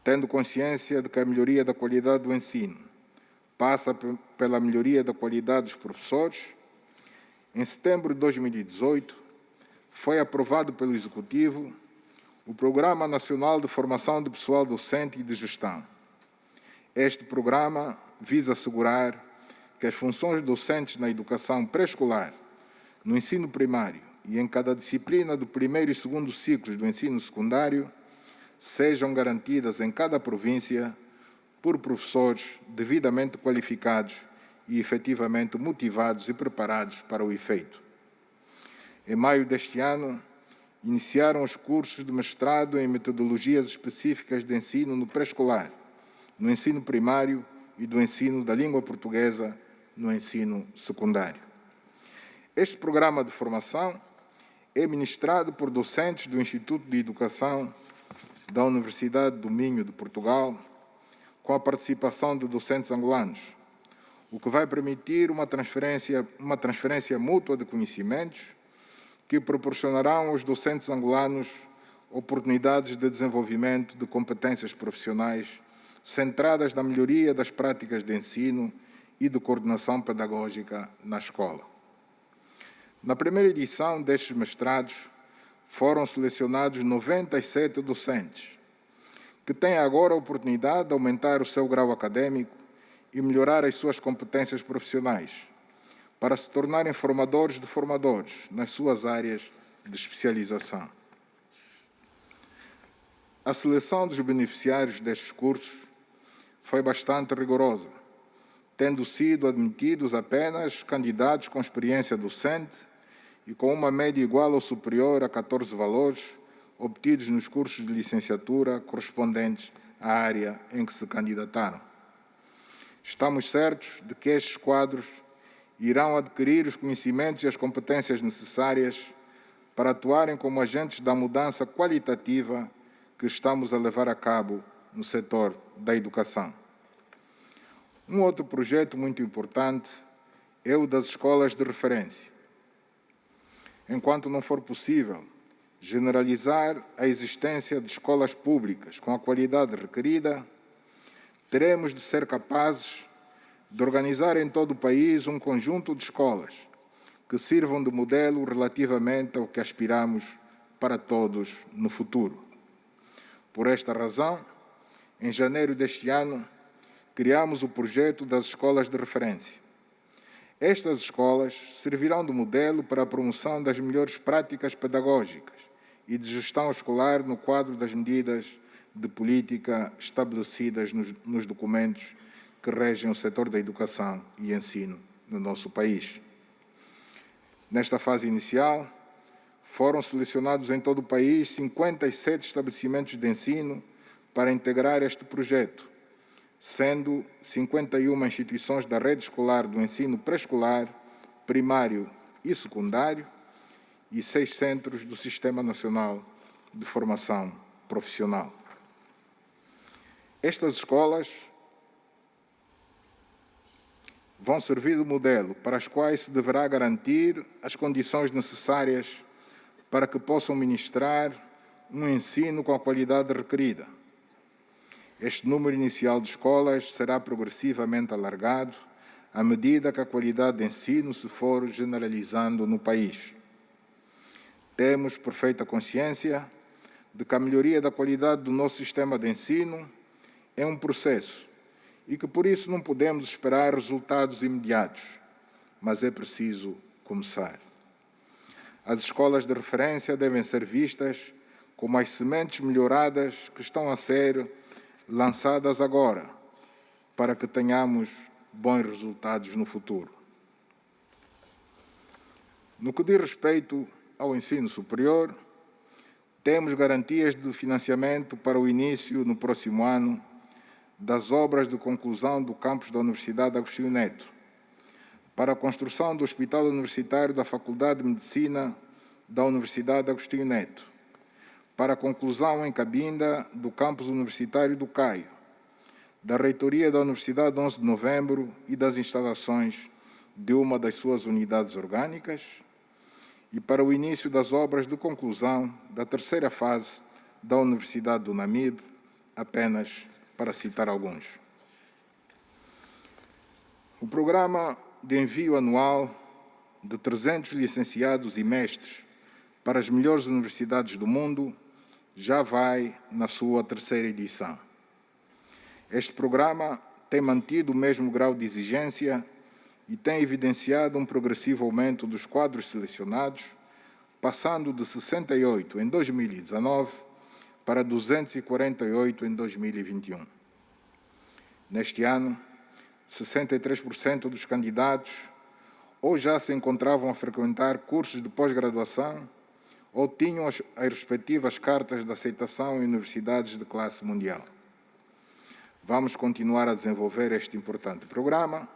Tendo consciência de que a melhoria da qualidade do ensino passa pela melhoria da qualidade dos professores, em setembro de 2018, foi aprovado pelo Executivo o Programa Nacional de Formação de Pessoal Docente e de Gestão. Este programa visa assegurar que as funções docentes na educação pré-escolar, no ensino primário e em cada disciplina do primeiro e segundo ciclos do ensino secundário sejam garantidas em cada província por professores devidamente qualificados e efetivamente motivados e preparados para o efeito. Em maio deste ano, iniciaram os cursos de mestrado em metodologias específicas de ensino no pré-escolar, no ensino primário e do ensino da língua portuguesa no ensino secundário. Este programa de formação é ministrado por docentes do Instituto de Educação da Universidade do Minho de Portugal, com a participação de docentes angolanos, o que vai permitir uma transferência mútua de conhecimentos que proporcionarão aos docentes angolanos oportunidades de desenvolvimento de competências profissionais centradas na melhoria das práticas de ensino e de coordenação pedagógica na escola. Na primeira edição destes mestrados, foram selecionados 97 docentes, que têm agora a oportunidade de aumentar o seu grau académico e melhorar as suas competências profissionais, para se tornarem formadores de formadores nas suas áreas de especialização. A seleção dos beneficiários destes cursos foi bastante rigorosa, tendo sido admitidos apenas candidatos com experiência docente e com uma média igual ou superior a 14 valores obtidos nos cursos de licenciatura correspondentes à área em que se candidataram. Estamos certos de que estes quadros irão adquirir os conhecimentos e as competências necessárias para atuarem como agentes da mudança qualitativa que estamos a levar a cabo no setor da educação. Um outro projeto muito importante é o das escolas de referência. Enquanto não for possível generalizar a existência de escolas públicas com a qualidade requerida, teremos de ser capazes de organizar em todo o país um conjunto de escolas que sirvam de modelo relativamente ao que aspiramos para todos no futuro. Por esta razão, em janeiro deste ano, criamos o projeto das escolas de referência. Estas escolas servirão de modelo para a promoção das melhores práticas pedagógicas e de gestão escolar no quadro das medidas de política estabelecidas nos documentos que regem o setor da educação e ensino no nosso país. Nesta fase inicial, foram selecionados em todo o país 57 estabelecimentos de ensino para integrar este projeto, sendo 51 instituições da rede escolar do ensino pré-escolar, primário e secundário e 6 centros do Sistema Nacional de Formação Profissional. Estas escolas vão servir de modelo para as quais se deverá garantir as condições necessárias para que possam ministrar um ensino com a qualidade requerida. Este número inicial de escolas será progressivamente alargado à medida que a qualidade de ensino se for generalizando no país. Temos perfeita consciência de que a melhoria da qualidade do nosso sistema de ensino é um processo e que, por isso, não podemos esperar resultados imediatos, mas é preciso começar. As escolas de referência devem ser vistas como as sementes melhoradas que estão a ser lançadas agora, para que tenhamos bons resultados no futuro. No que diz respeito ao ensino superior, temos garantias de financiamento para o início, no próximo ano, das obras de conclusão do campus da Universidade Agostinho Neto, para a construção do Hospital Universitário da Faculdade de Medicina da Universidade Agostinho Neto, para a conclusão em Cabinda do campus universitário do Caio, da reitoria da Universidade 11 de Novembro e das instalações de uma das suas unidades orgânicas, e para o início das obras de conclusão da terceira fase da Universidade do Namibe, apenas para citar alguns. O programa de envio anual de 300 licenciados e mestres para as melhores universidades do mundo já vai na sua terceira edição. Este programa tem mantido o mesmo grau de exigência e tem evidenciado um progressivo aumento dos quadros selecionados, passando de 68 em 2019 para 248 em 2021. Neste ano, 63% dos candidatos ou já se encontravam a frequentar cursos de pós-graduação ou tinham as respectivas cartas de aceitação em universidades de classe mundial. Vamos continuar a desenvolver este importante programa,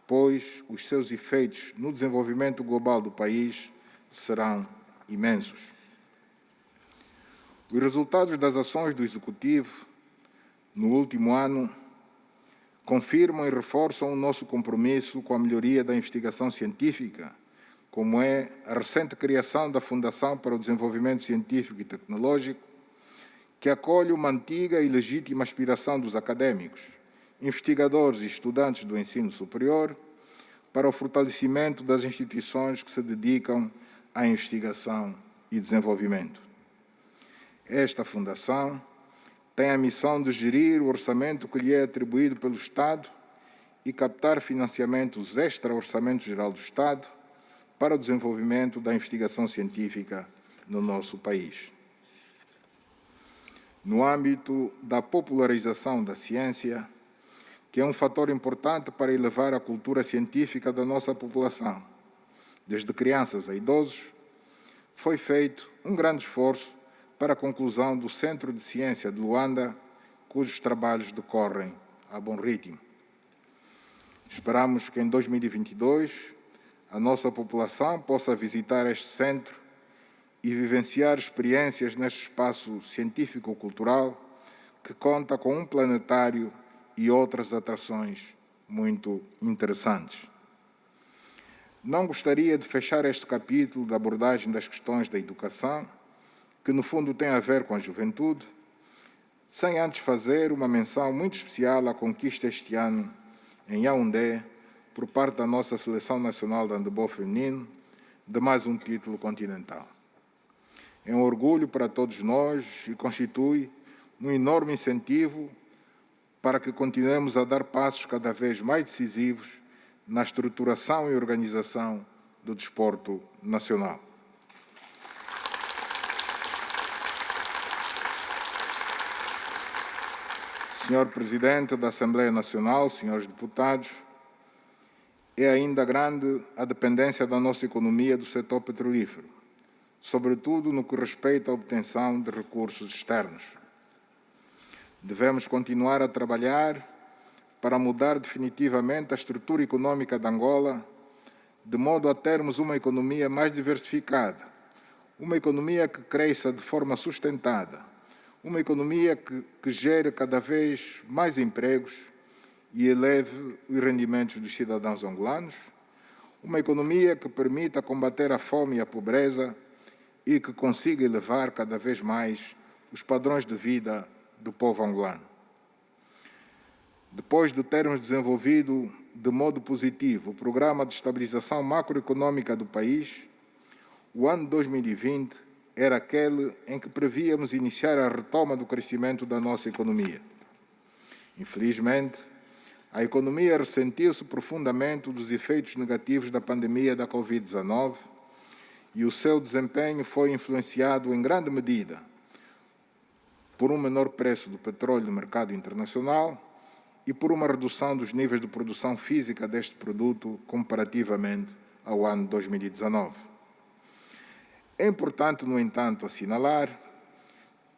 pois os seus efeitos no desenvolvimento global do país serão imensos. Os resultados das ações do Executivo no último ano confirmam e reforçam o nosso compromisso com a melhoria da investigação científica, como é a recente criação da Fundação para o Desenvolvimento Científico e Tecnológico, que acolhe uma antiga e legítima aspiração dos académicos, investigadores e estudantes do ensino superior para o fortalecimento das instituições que se dedicam à investigação e desenvolvimento. Esta fundação tem a missão de gerir o orçamento que lhe é atribuído pelo Estado e captar financiamentos extra-orçamento geral do Estado para o desenvolvimento da investigação científica no nosso país. No âmbito da popularização da ciência, que é um fator importante para elevar a cultura científica da nossa população, desde crianças a idosos, foi feito um grande esforço para a conclusão do Centro de Ciência de Luanda, cujos trabalhos decorrem a bom ritmo. Esperamos que em 2022 a nossa população possa visitar este centro e vivenciar experiências neste espaço científico-cultural que conta com um planetário e outras atrações muito interessantes. Não gostaria de fechar este capítulo da abordagem das questões da educação, que no fundo tem a ver com a juventude, sem antes fazer uma menção muito especial à conquista este ano em Yaoundé, por parte da nossa Seleção Nacional de Handebol Feminino, de mais um título continental. É um orgulho para todos nós e constitui um enorme incentivo para que continuemos a dar passos cada vez mais decisivos na estruturação e organização do desporto nacional. Senhor Presidente da Assembleia Nacional, senhores deputados, é ainda grande a dependência da nossa economia do setor petrolífero, sobretudo no que respeita à obtenção de recursos externos. Devemos continuar a trabalhar para mudar definitivamente a estrutura econômica de Angola, de modo a termos uma economia mais diversificada, uma economia que cresça de forma sustentada, uma economia que gere cada vez mais empregos e eleve os rendimentos dos cidadãos angolanos, uma economia que permita combater a fome e a pobreza e que consiga elevar cada vez mais os padrões de vida do povo angolano. Depois de termos desenvolvido de modo positivo o Programa de Estabilização Macroeconômica do país, o ano 2020 era aquele em que prevíamos iniciar a retoma do crescimento da nossa economia. Infelizmente, a economia ressentiu-se profundamente dos efeitos negativos da pandemia da Covid-19 e o seu desempenho foi influenciado em grande medida por um menor preço do petróleo no mercado internacional e por uma redução dos níveis de produção física deste produto comparativamente ao ano 2019. É importante, no entanto, assinalar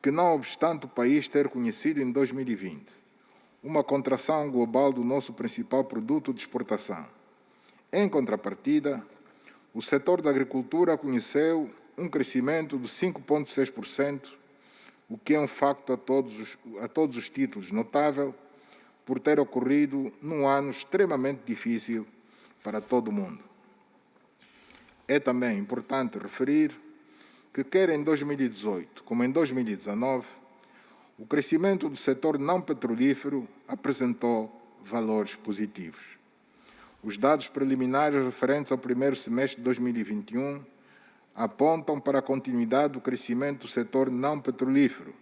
que, não obstante o país ter conhecido em 2020 uma contração global do nosso principal produto de exportação, em contrapartida, o setor da agricultura conheceu um crescimento de 5,6%, o que é um facto a todos os títulos notável, por ter ocorrido num ano extremamente difícil para todo o mundo. É também importante referir que, quer em 2018 como em 2019, o crescimento do setor não petrolífero apresentou valores positivos. Os dados preliminares referentes ao primeiro semestre de 2021 apontam para a continuidade do crescimento do setor não petrolífero,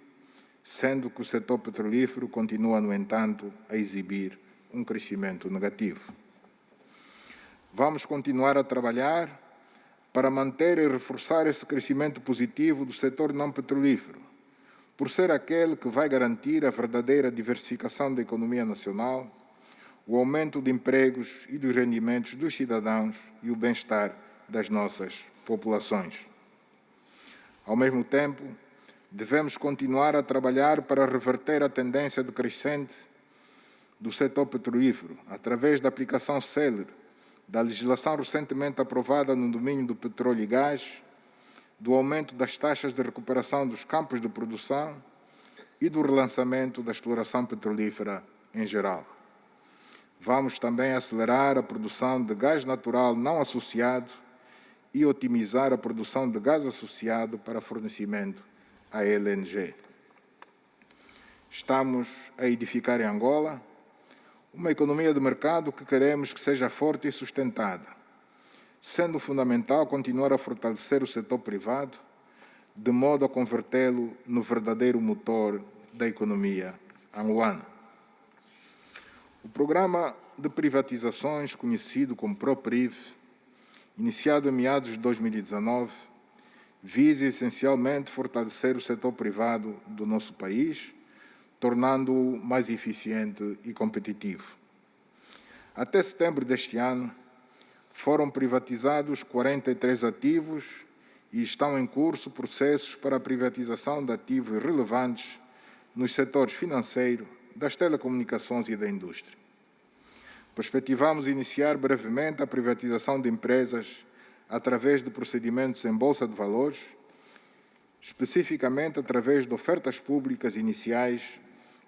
sendo que o setor petrolífero continua, no entanto, a exibir um crescimento negativo. Vamos continuar a trabalhar para manter e reforçar esse crescimento positivo do setor não petrolífero, por ser aquele que vai garantir a verdadeira diversificação da economia nacional, o aumento de empregos e dos rendimentos dos cidadãos e o bem-estar das nossas populações. Ao mesmo tempo, devemos continuar a trabalhar para reverter a tendência decrescente do setor petrolífero, através da aplicação célere da legislação recentemente aprovada no domínio do petróleo e gás, do aumento das taxas de recuperação dos campos de produção e do relançamento da exploração petrolífera em geral. Vamos também acelerar a produção de gás natural não associado e otimizar a produção de gás associado para fornecimento à LNG. Estamos a edificar em Angola uma economia de mercado que queremos que seja forte e sustentada, sendo fundamental continuar a fortalecer o setor privado, de modo a convertê-lo no verdadeiro motor da economia angolana. O programa de privatizações, conhecido como ProPriv, iniciado em meados de 2019, visa essencialmente fortalecer o setor privado do nosso país, tornando-o mais eficiente e competitivo. Até setembro deste ano, foram privatizados 43 ativos e estão em curso processos para a privatização de ativos relevantes nos setores financeiro, das telecomunicações e da indústria. Perspectivamos iniciar brevemente a privatização de empresas através de procedimentos em bolsa de valores, especificamente através de ofertas públicas iniciais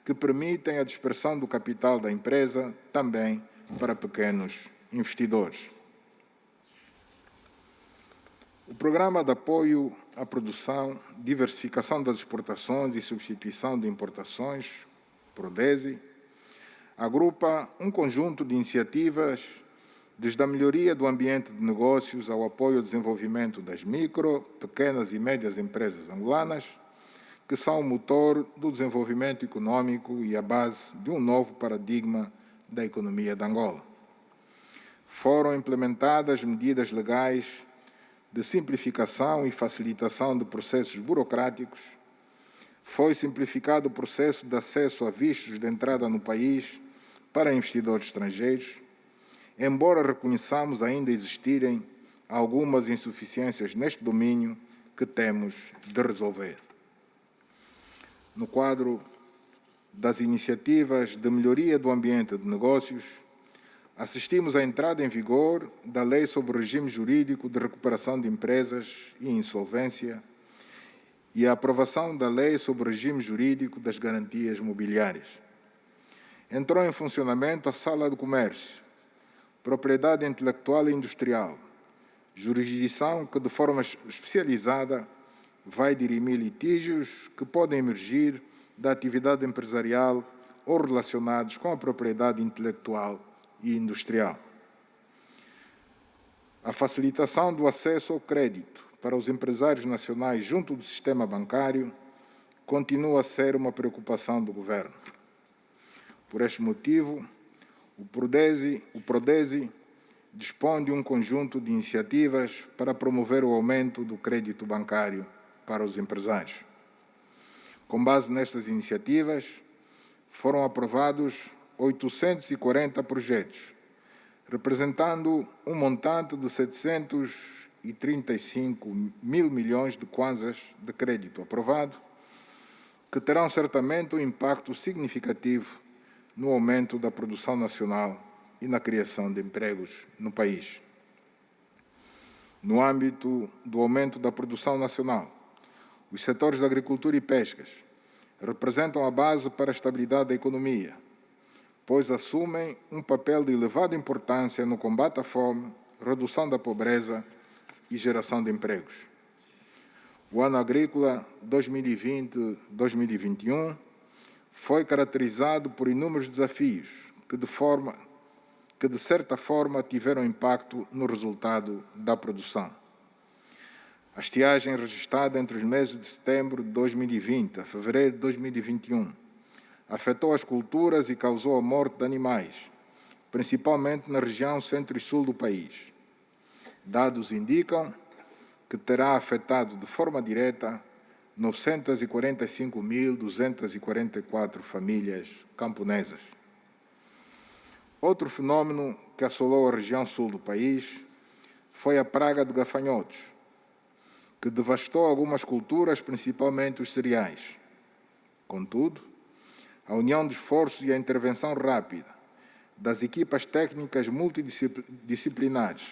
que permitem a dispersão do capital da empresa também para pequenos investidores. O Programa de Apoio à Produção, Diversificação das Exportações e Substituição de Importações, PRODESI, agrupa um conjunto de iniciativas desde a melhoria do ambiente de negócios ao apoio ao desenvolvimento das micro, pequenas e médias empresas angolanas, que são o motor do desenvolvimento econômico e a base de um novo paradigma da economia de Angola. Foram implementadas medidas legais de simplificação e facilitação de processos burocráticos, foi simplificado o processo de acesso a vistos de entrada no país para investidores estrangeiros, embora reconheçamos ainda existirem algumas insuficiências neste domínio que temos de resolver. No quadro das iniciativas de melhoria do ambiente de negócios, assistimos à entrada em vigor da Lei sobre o Regime Jurídico de Recuperação de Empresas e Insolvência e à aprovação da Lei sobre o Regime Jurídico das Garantias Mobiliárias. Entrou em funcionamento a Sala de Comércio, Propriedade Intelectual e Industrial, jurisdição que, de forma especializada, vai dirimir litígios que podem emergir da atividade empresarial ou relacionados com a propriedade intelectual e industrial. A facilitação do acesso ao crédito para os empresários nacionais junto do sistema bancário continua a ser uma preocupação do Governo. Por este motivo, o PRODESI dispõe de um conjunto de iniciativas para promover o aumento do crédito bancário para os empresários. Com base nestas iniciativas, foram aprovados 840 projetos, representando um montante de 735 mil milhões de kwanzas de crédito aprovado, que terão certamente um impacto significativo no aumento da produção nacional e na criação de empregos no país. No âmbito do aumento da produção nacional, os setores da agricultura e pescas representam a base para a estabilidade da economia, pois assumem um papel de elevada importância no combate à fome, redução da pobreza e geração de empregos. O ano agrícola 2020-2021 foi caracterizado por inúmeros desafios que, de certa forma, tiveram impacto no resultado da produção. A estiagem registrada entre os meses de setembro de 2020 a fevereiro de 2021 afetou as culturas e causou a morte de animais, principalmente na região centro e sul do país. Dados indicam que terá afetado de forma direta 945.244 famílias camponesas. Outro fenômeno que assolou a região sul do país foi a praga de gafanhotos, que devastou algumas culturas, principalmente os cereais. Contudo, a união de esforços e a intervenção rápida das equipas técnicas multidisciplinares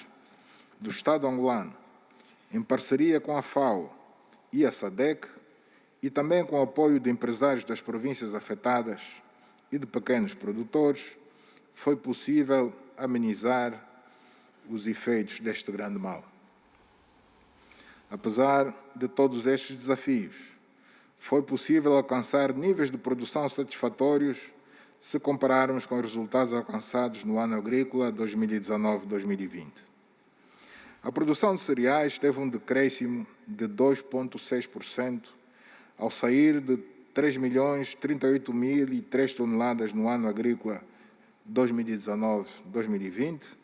do Estado angolano, em parceria com a FAO e a SADC, e também com o apoio de empresários das províncias afetadas e de pequenos produtores, foi possível amenizar os efeitos deste grande mal. Apesar de todos estes desafios, foi possível alcançar níveis de produção satisfatórios se compararmos com os resultados alcançados no ano agrícola 2019-2020. A produção de cereais teve um decréscimo de 2,6%, ao sair de 3.038.003 toneladas no ano agrícola 2019-2020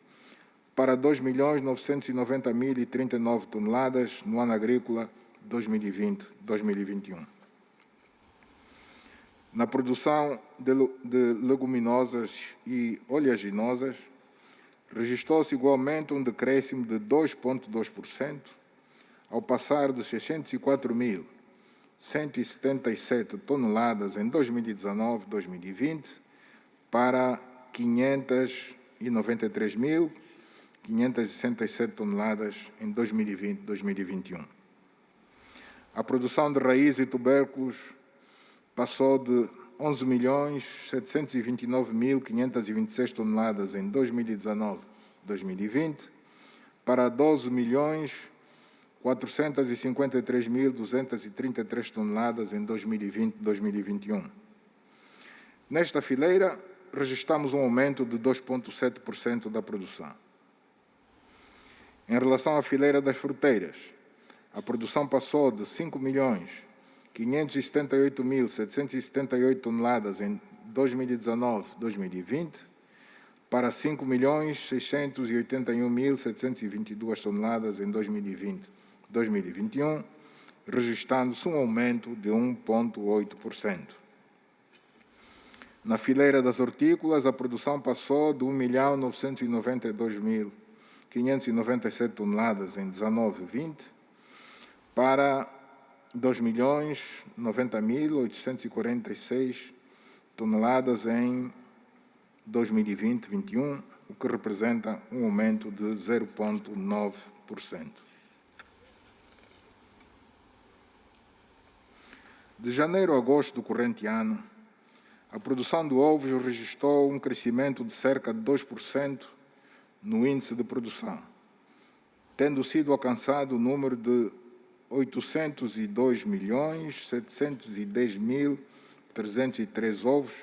para 2.990.039 toneladas no ano agrícola 2020-2021. Na produção de leguminosas e oleaginosas, registrou-se igualmente um decréscimo de 2,2%, ao passar de 604.177 toneladas em 2019-2020 para 593.567 toneladas em 2020-2021. A produção de raiz e tubérculos passou de 11.729.526 toneladas em 2019-2020 para 12.453.233 toneladas em 2020-2021. Nesta fileira, registramos um aumento de 2,7% da produção. Em relação à fileira das fruteiras, a produção passou de 5.578.778 toneladas em 2019-2020 para 5.681.722 toneladas em 2020-2021, registrando-se um aumento de 1,8%. Na fileira das hortícolas, a produção passou de 1.992.597 toneladas em 19-20 para 2.090.846 toneladas em 2020-21, o que representa um aumento de 0,9%. De janeiro a agosto do corrente ano, a produção de ovos registrou um crescimento de cerca de 2% no índice de produção, tendo sido alcançado o número de 802.710.303 ovos,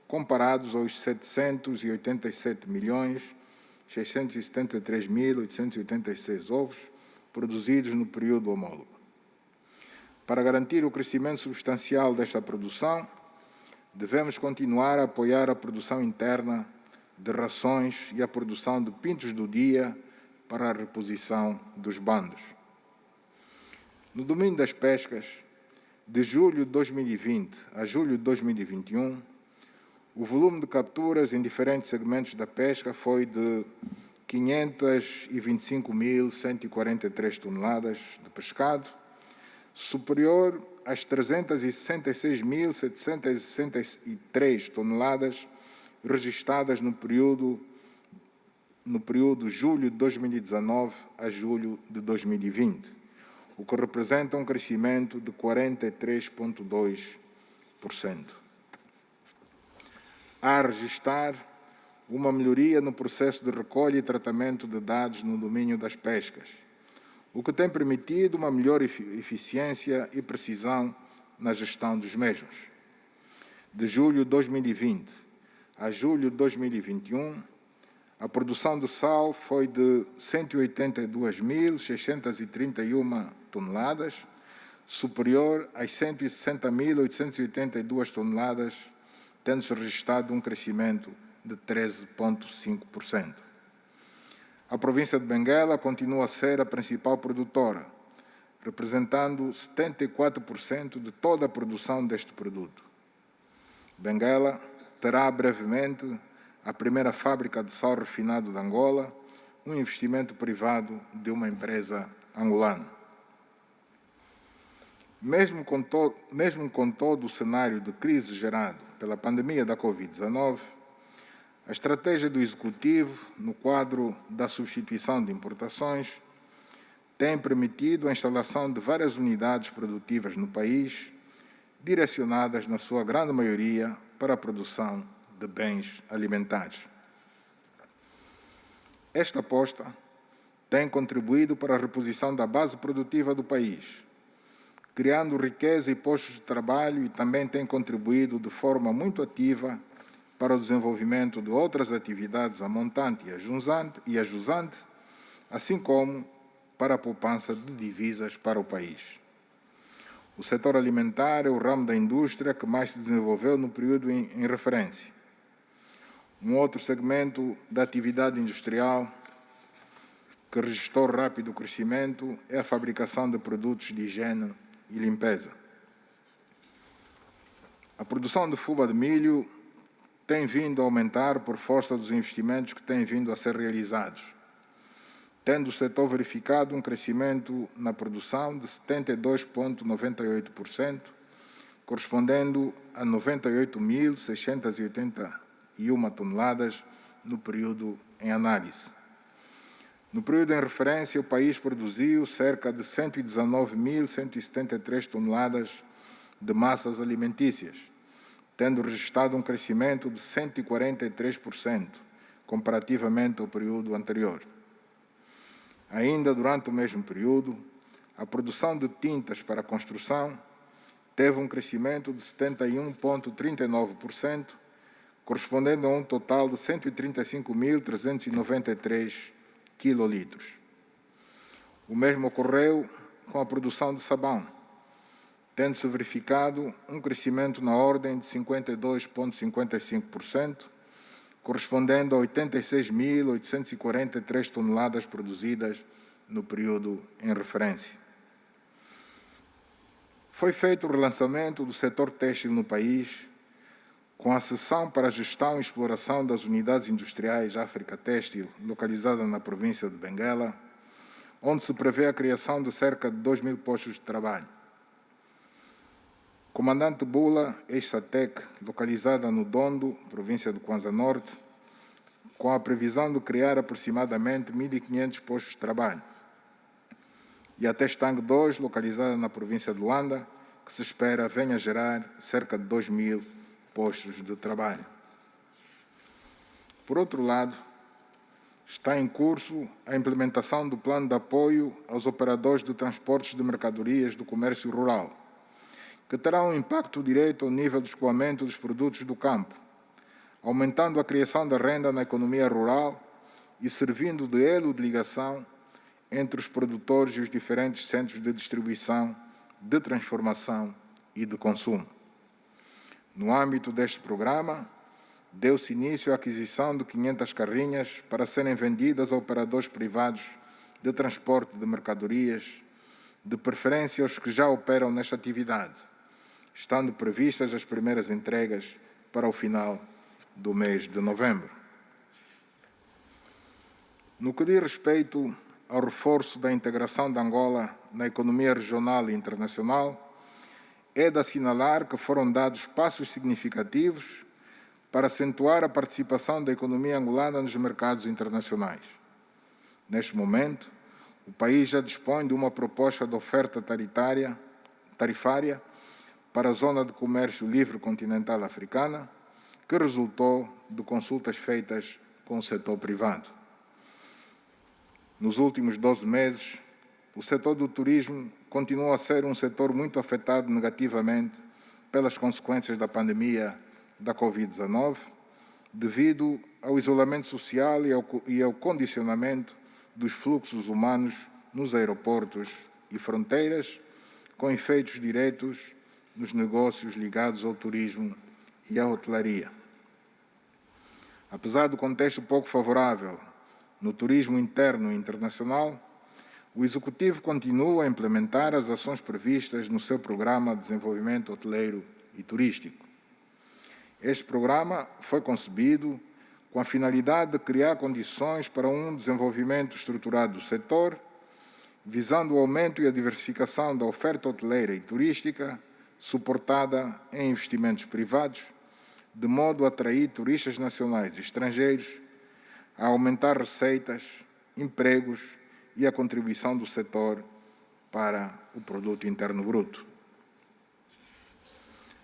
comparados aos 787.673.886 ovos produzidos no período homólogo. Para garantir o crescimento substancial desta produção, devemos continuar a apoiar a produção interna de rações e a produção de pintos do dia para a reposição dos bandos. No domínio das pescas, de julho de 2020 a julho de 2021, o volume de capturas em diferentes segmentos da pesca foi de 525.143 toneladas de pescado, superior às 366.763 toneladas registradas no período julho de 2019 a julho de 2020, o que representa um crescimento de 43,2%. Há a registrar uma melhoria no processo de recolha e tratamento de dados no domínio das pescas, o que tem permitido uma melhor eficiência e precisão na gestão dos mesmos. De julho de 2020 a julho de 2021, a produção de sal foi de 182.631 toneladas, superior às 160.882 toneladas, tendo-se registrado um crescimento de 13,5%. A província de Benguela continua a ser a principal produtora, representando 74% de toda a produção deste produto. Benguela terá brevemente a primeira fábrica de sal refinado de Angola, um investimento privado de uma empresa angolana. Mesmo com todo o cenário de crise gerado pela pandemia da Covid-19, a estratégia do Executivo, no quadro da substituição de importações, tem permitido a instalação de várias unidades produtivas no país, direcionadas, na sua grande maioria, para a produção de bens alimentares. Esta aposta tem contribuído para a reposição da base produtiva do país, criando riqueza e postos de trabalho, e também tem contribuído de forma muito ativa para o desenvolvimento de outras atividades a montante e a jusante, assim como para a poupança de divisas para o país. O setor alimentar é o ramo da indústria que mais se desenvolveu no período em referência. Um outro segmento da atividade industrial que registrou rápido crescimento é a fabricação de produtos de higiene e limpeza. A produção de fubá de milho tem vindo a aumentar por força dos investimentos que têm vindo a ser realizados, tendo o setor verificado um crescimento na produção de 72,98%, correspondendo a 98.681 toneladas no período em análise. No período em referência, o país produziu cerca de 119.173 toneladas de massas alimentícias, tendo registrado um crescimento de 143%, comparativamente ao período anterior. Ainda durante o mesmo período, a produção de tintas para a construção teve um crescimento de 71,39%, correspondendo a um total de 135.393 quilolitros. O mesmo ocorreu com a produção de sabão, tendo-se verificado um crescimento na ordem de 52,55%, correspondendo a 86.843 toneladas produzidas no período em referência. Foi feito o relançamento do setor têxtil no país, com a seção para a gestão e exploração das unidades industriais África Têxtil, localizada na província de Benguela, onde se prevê a criação de cerca de 2.000 postos de trabalho. Comandante Bula, ex-SATEC, localizada no Dondo, província do Kwanza Norte, com a previsão de criar aproximadamente 1.500 postos de trabalho. E a Testang 2, localizada na província de Luanda, que se espera venha gerar cerca de 2.000 postos de trabalho. Por outro lado, está em curso a implementação do plano de apoio aos operadores de transportes de mercadorias do comércio rural, que terá um impacto direto ao nível de escoamento dos produtos do campo, aumentando a criação da renda na economia rural e servindo de elo de ligação entre os produtores e os diferentes centros de distribuição, de transformação e de consumo. No âmbito deste programa, deu-se início à aquisição de 500 carrinhas para serem vendidas a operadores privados de transporte de mercadorias, de preferência aos que já operam nesta atividade, estando previstas as primeiras entregas para o final do mês de novembro. No que diz respeito ao reforço da integração de Angola na economia regional e internacional, é de assinalar que foram dados passos significativos para acentuar a participação da economia angolana nos mercados internacionais. Neste momento, o país já dispõe de uma proposta de oferta tarifária para a Zona de Comércio Livre Continental Africana, que resultou de consultas feitas com o setor privado. Nos últimos 12 meses, o setor do turismo continua a ser um setor muito afetado negativamente pelas consequências da pandemia da Covid-19, devido ao isolamento social e ao condicionamento dos fluxos humanos nos aeroportos e fronteiras, com efeitos diretos nos negócios ligados ao turismo e à hotelaria. Apesar do contexto pouco favorável no turismo interno e internacional, o Executivo continua a implementar as ações previstas no seu Programa de Desenvolvimento Hoteleiro e Turístico. Este programa foi concebido com a finalidade de criar condições para um desenvolvimento estruturado do setor, visando o aumento e a diversificação da oferta hoteleira e turística, suportada em investimentos privados, de modo a atrair turistas nacionais e estrangeiros, a aumentar receitas, empregos e a contribuição do setor para o Produto Interno Bruto.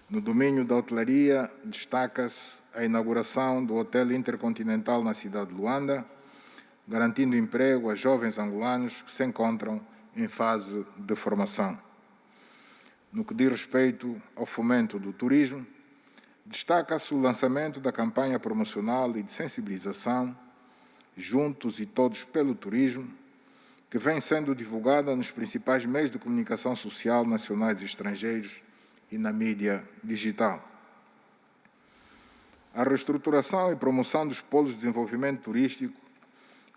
No domínio da hotelaria, destaca-se a inauguração do Hotel Intercontinental na cidade de Luanda, garantindo emprego a jovens angolanos que se encontram em fase de formação. No que diz respeito ao fomento do turismo, destaca-se o lançamento da campanha promocional e de sensibilização Juntos e Todos pelo Turismo, que vem sendo divulgada nos principais meios de comunicação social nacionais e estrangeiros e na mídia digital. A reestruturação e promoção dos polos de desenvolvimento turístico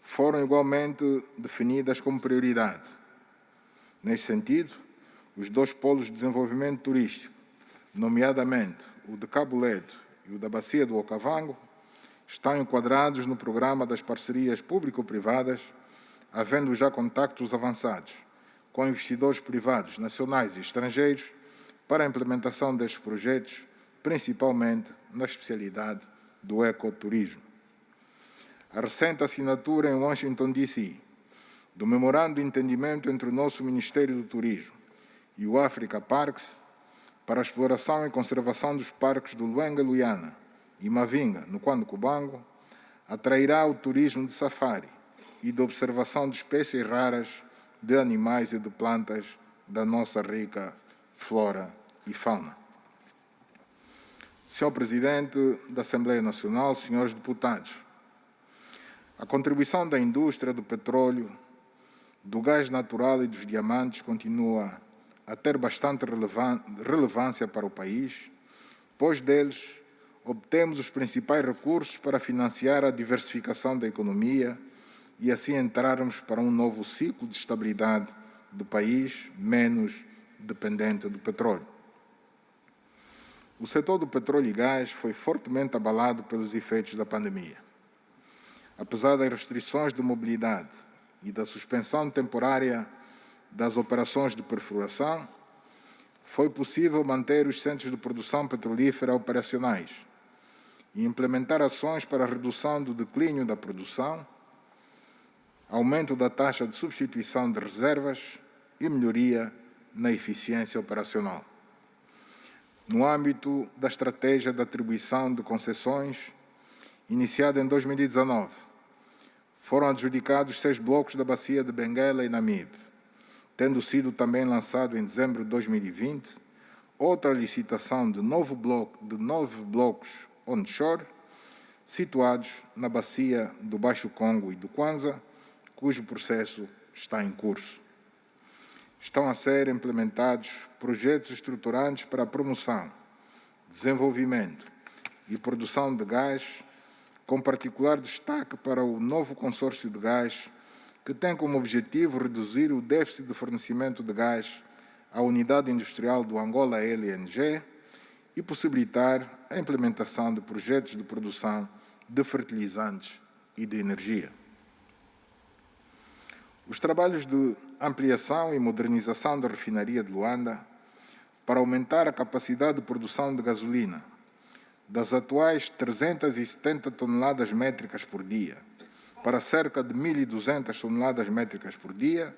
foram igualmente definidas como prioridade. Neste sentido, os 2 polos de desenvolvimento turístico, nomeadamente o de Cabo Ledo e o da Bacia do Okavango, estão enquadrados no programa das parcerias público-privadas, havendo já contactos avançados com investidores privados nacionais e estrangeiros para a implementação destes projetos, principalmente na especialidade do ecoturismo. A recente assinatura em Washington, D.C., do Memorando de Entendimento entre o nosso Ministério do Turismo e o Africa Parks para a exploração e conservação dos parques do Luenga-Luiana e Mavinga, no Cuando-Cubango, atrairá o turismo de safari e de observação de espécies raras de animais e de plantas da nossa rica flora e fauna. Senhor Presidente da Assembleia Nacional, senhores deputados, a contribuição da indústria do petróleo, do gás natural e dos diamantes continua a ter bastante relevância para o país, pois deles obtemos os principais recursos para financiar a diversificação da economia e assim entrarmos para um novo ciclo de estabilidade do país, menos dependente do petróleo. O setor do petróleo e gás foi fortemente abalado pelos efeitos da pandemia. Apesar das restrições de mobilidade e da suspensão temporária das operações de perfuração, foi possível manter os centros de produção petrolífera operacionais e implementar ações para a redução do declínio da produção, aumento da taxa de substituição de reservas e melhoria na eficiência operacional. No âmbito da estratégia de atribuição de concessões, iniciada em 2019, foram adjudicados 6 blocos da Bacia de Benguela e Namibe, tendo sido também lançado em dezembro de 2020 outra licitação de 9 blocos onshore, situados na Bacia do Baixo Congo e do Kwanza, cujo processo está em curso. Estão a ser implementados projetos estruturantes para a promoção, desenvolvimento e produção de gás, com particular destaque para o novo consórcio de gás, que tem como objetivo reduzir o déficit de fornecimento de gás à unidade industrial do Angola LNG e possibilitar a implementação de projetos de produção de fertilizantes e de energia. Os trabalhos de ampliação e modernização da refinaria de Luanda para aumentar a capacidade de produção de gasolina das atuais 370 toneladas métricas por dia para cerca de 1.200 toneladas métricas por dia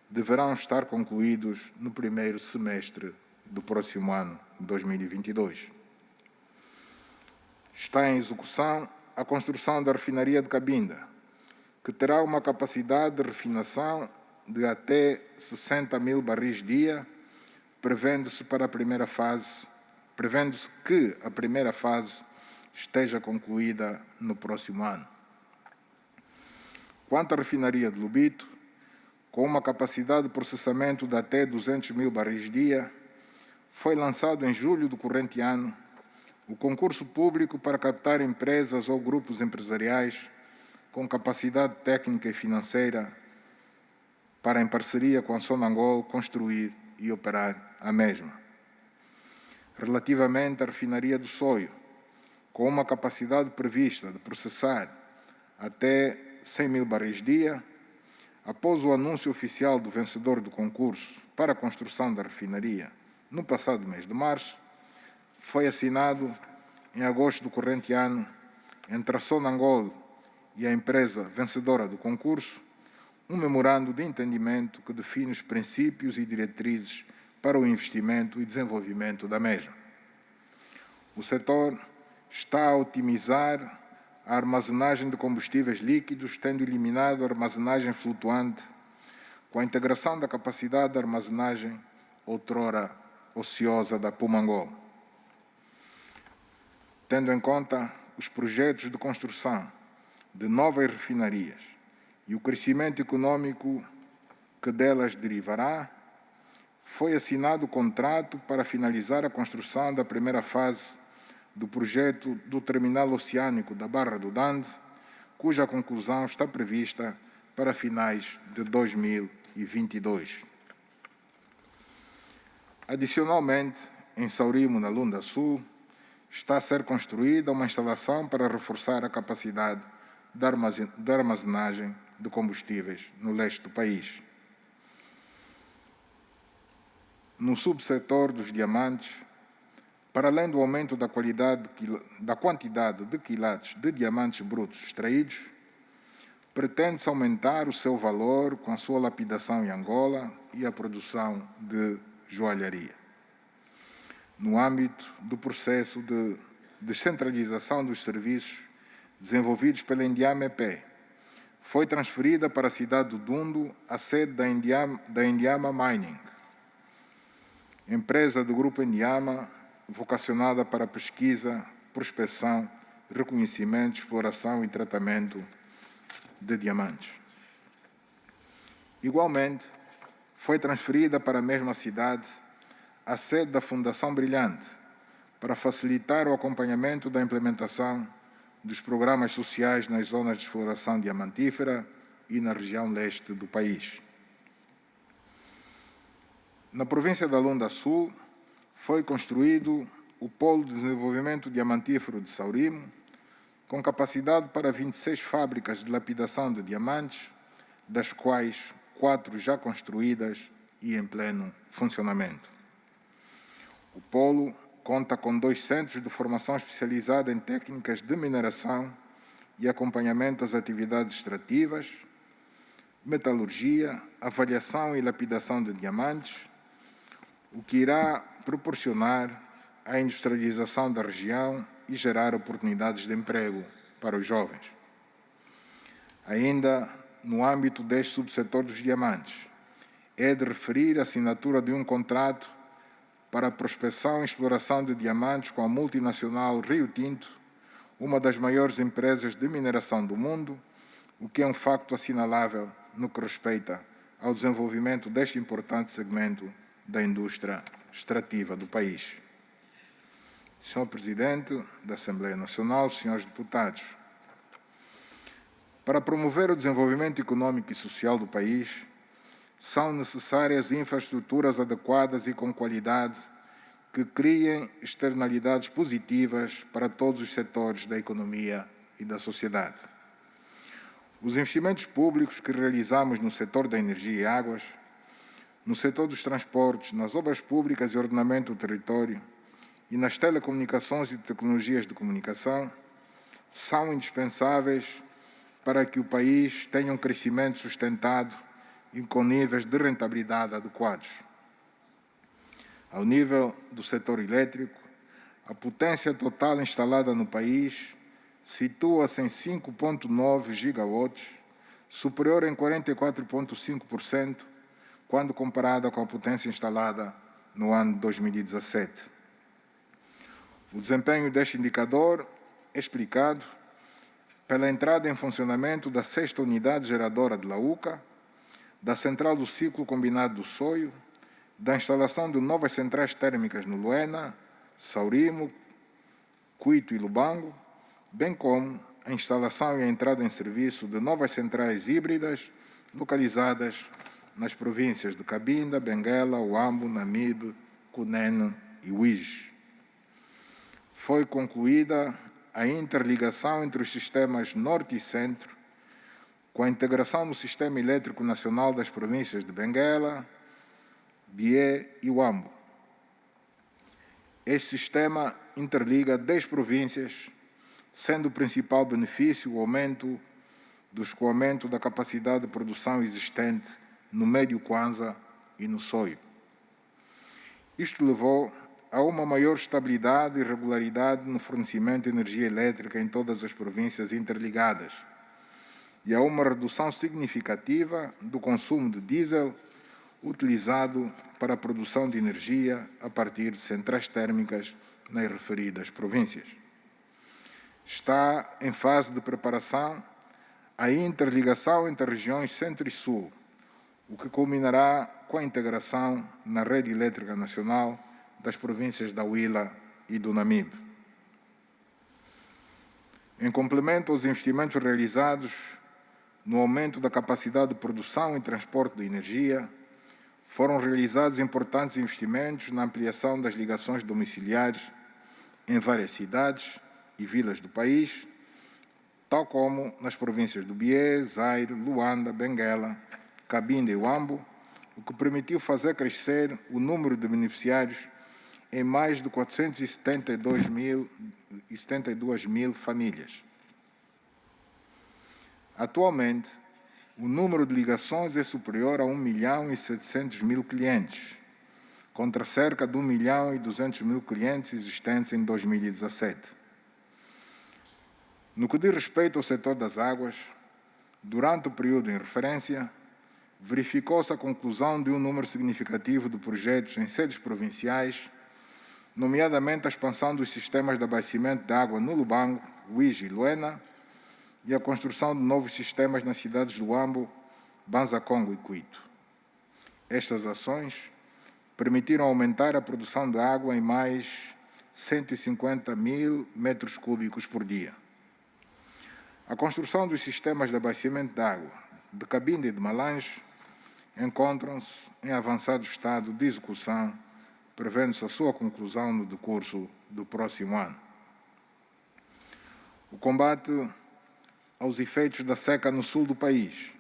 deverão estar concluídos no primeiro semestre do próximo ano, 2022. Está em execução a construção da refinaria de Cabinda, que terá uma capacidade de refinação de até 60 mil barris dia, prevendo-se que a primeira fase esteja concluída no próximo ano. Quanto à refinaria de Lubito, com uma capacidade de processamento de até 200 mil barris dia, foi lançado em julho do corrente ano o concurso público para captar empresas ou grupos empresariais com capacidade técnica e financeira para, em parceria com a Sonangol, construir e operar a mesma. Relativamente à refinaria do Soio, com uma capacidade prevista de processar até 100 mil barris dia, após o anúncio oficial do vencedor do concurso para a construção da refinaria no passado mês de março, foi assinado em agosto do corrente ano entre a Sonangol e a empresa vencedora do concurso um memorando de entendimento que define os princípios e diretrizes para o investimento e desenvolvimento da mesma. O setor está a otimizar a armazenagem de combustíveis líquidos, tendo eliminado a armazenagem flutuante, com a integração da capacidade de armazenagem outrora ociosa da Pumangol. Tendo em conta os projetos de construção de novas refinarias e o crescimento econômico que delas derivará, foi assinado o contrato para finalizar a construção da primeira fase do projeto do Terminal Oceânico da Barra do Dande, cuja conclusão está prevista para finais de 2022. Adicionalmente, em Saurimo, na Lunda Sul, está a ser construída uma instalação para reforçar a capacidade de armazenagem de combustíveis no leste do país. No subsetor dos diamantes, para além do aumento da quantidade de quilates de diamantes brutos extraídos, pretende-se aumentar o seu valor com a sua lapidação em Angola e a produção de joalharia. No âmbito do processo de descentralização dos serviços desenvolvidos pela Indiama EP, foi transferida para a cidade do Dundo a sede da Indiama Mining, empresa do Grupo Indiama vocacionada para pesquisa, prospecção, reconhecimento, exploração e tratamento de diamantes. Igualmente, foi transferida para a mesma cidade a sede da Fundação Brilhante, para facilitar o acompanhamento da implementação dos programas sociais nas zonas de exploração diamantífera e na região leste do país. Na província da Lunda Sul, foi construído o Polo de Desenvolvimento Diamantífero de Saurimo, com capacidade para 26 fábricas de lapidação de diamantes, das quais 4 já construídas e em pleno funcionamento. O polo conta com 2 centros de formação especializada em técnicas de mineração e acompanhamento das atividades extrativas, metalurgia, avaliação e lapidação de diamantes, o que irá proporcionar a industrialização da região e gerar oportunidades de emprego para os jovens. Ainda no âmbito deste subsetor dos diamantes, é de referir a assinatura de um contrato para a prospecção e exploração de diamantes com a multinacional Rio Tinto, uma das maiores empresas de mineração do mundo, o que é um facto assinalável no que respeita ao desenvolvimento deste importante segmento da indústria extrativa do país. Senhor Presidente da Assembleia Nacional, senhores deputados, para promover o desenvolvimento econômico e social do país, são necessárias infraestruturas adequadas e com qualidade que criem externalidades positivas para todos os setores da economia e da sociedade. Os investimentos públicos que realizamos no setor da energia e águas, no setor dos transportes, nas obras públicas e ordenamento do território e nas telecomunicações e tecnologias de comunicação são indispensáveis para que o país tenha um crescimento sustentado e com níveis de rentabilidade adequados. Ao nível do setor elétrico, a potência total instalada no país situa-se em 5,9 gigawatts, superior em 44,5% quando comparada com a potência instalada no ano de 2017. O desempenho deste indicador é explicado pela entrada em funcionamento da 6ª unidade geradora de Lauca, da central do ciclo combinado do Soio, da instalação de novas centrais térmicas no Luena, Saurimo, Cuito e Lubango, bem como a instalação e a entrada em serviço de novas centrais híbridas localizadas nas províncias de Cabinda, Benguela, Huambo, Namibe, Cunene e Uige. Foi concluída a interligação entre os sistemas Norte e Centro, com a integração no Sistema Elétrico Nacional das províncias de Benguela, Bié e Huambo. Este sistema interliga 10 províncias, sendo o principal benefício o aumento do escoamento da capacidade de produção existente no Médio Kwanza e no Soio. Isto levou a uma maior estabilidade e regularidade no fornecimento de energia elétrica em todas as províncias interligadas e a uma redução significativa do consumo de diesel utilizado para a produção de energia a partir de centrais térmicas nas referidas províncias. Está em fase de preparação a interligação entre as regiões Centro e Sul, o que culminará com a integração na rede elétrica nacional das províncias da Huila e do Namibe. Em complemento aos investimentos realizados no aumento da capacidade de produção e transporte de energia, foram realizados importantes investimentos na ampliação das ligações domiciliares em várias cidades e vilas do país, tal como nas províncias do Bié, Zaire, Luanda, Benguela, Cabinda e Huambo, o que permitiu fazer crescer o número de beneficiários em mais de 472 mil famílias. Atualmente, o número de ligações é superior a 1.700.000 clientes, contra cerca de 1.200.000 clientes existentes em 2017. No que diz respeito ao setor das águas, durante o período em referência, verificou-se a conclusão de um número significativo de projetos em sedes provinciais, nomeadamente a expansão dos sistemas de abastecimento de água no Lubango, Uige e Luena, e a construção de novos sistemas nas cidades de Huambo, Banza-Congo e Cuito. Estas ações permitiram aumentar a produção de água em mais 150.000 metros cúbicos por dia. A construção dos sistemas de abastecimento de água de Cabinda e de Malange encontram-se em avançado estado de execução, prevendo-se a sua conclusão no decurso do próximo ano. O combate aos efeitos da seca no sul do país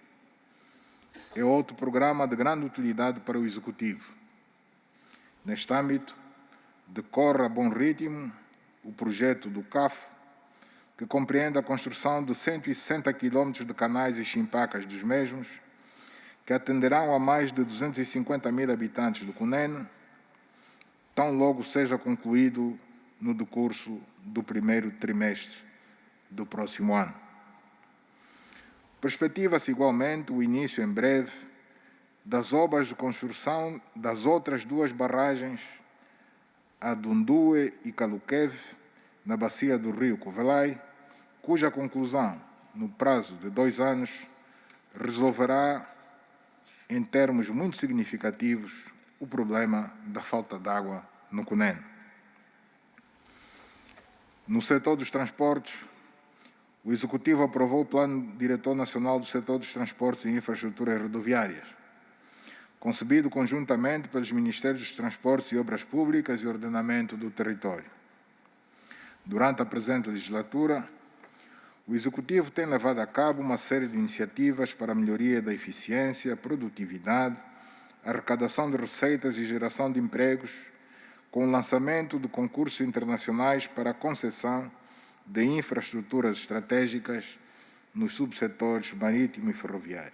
é outro programa de grande utilidade para o Executivo. Neste âmbito, decorre a bom ritmo o projeto do CAF, que compreende a construção de 160 km de canais e chimpacas dos mesmos, que atenderão a mais de 250.000 habitantes do Cunene, tão logo seja concluído no decurso do primeiro trimestre do próximo ano. Perspectiva-se igualmente o início em breve das obras de construção das outras duas barragens, a Dundue e Caluqueve, na bacia do rio Covelai, cuja conclusão, no prazo de 2 anos, resolverá, em termos muito significativos, o problema da falta de água no Cunene. No setor dos transportes, o Executivo aprovou o Plano Diretor Nacional do Setor dos Transportes e Infraestruturas Rodoviárias, concebido conjuntamente pelos Ministérios dos Transportes e Obras Públicas e Ordenamento do Território. Durante a presente legislatura, o Executivo tem levado a cabo uma série de iniciativas para a melhoria da eficiência, produtividade, arrecadação de receitas e geração de empregos, com o lançamento de concursos internacionais para a concessão de infraestruturas estratégicas nos subsetores marítimo e ferroviário.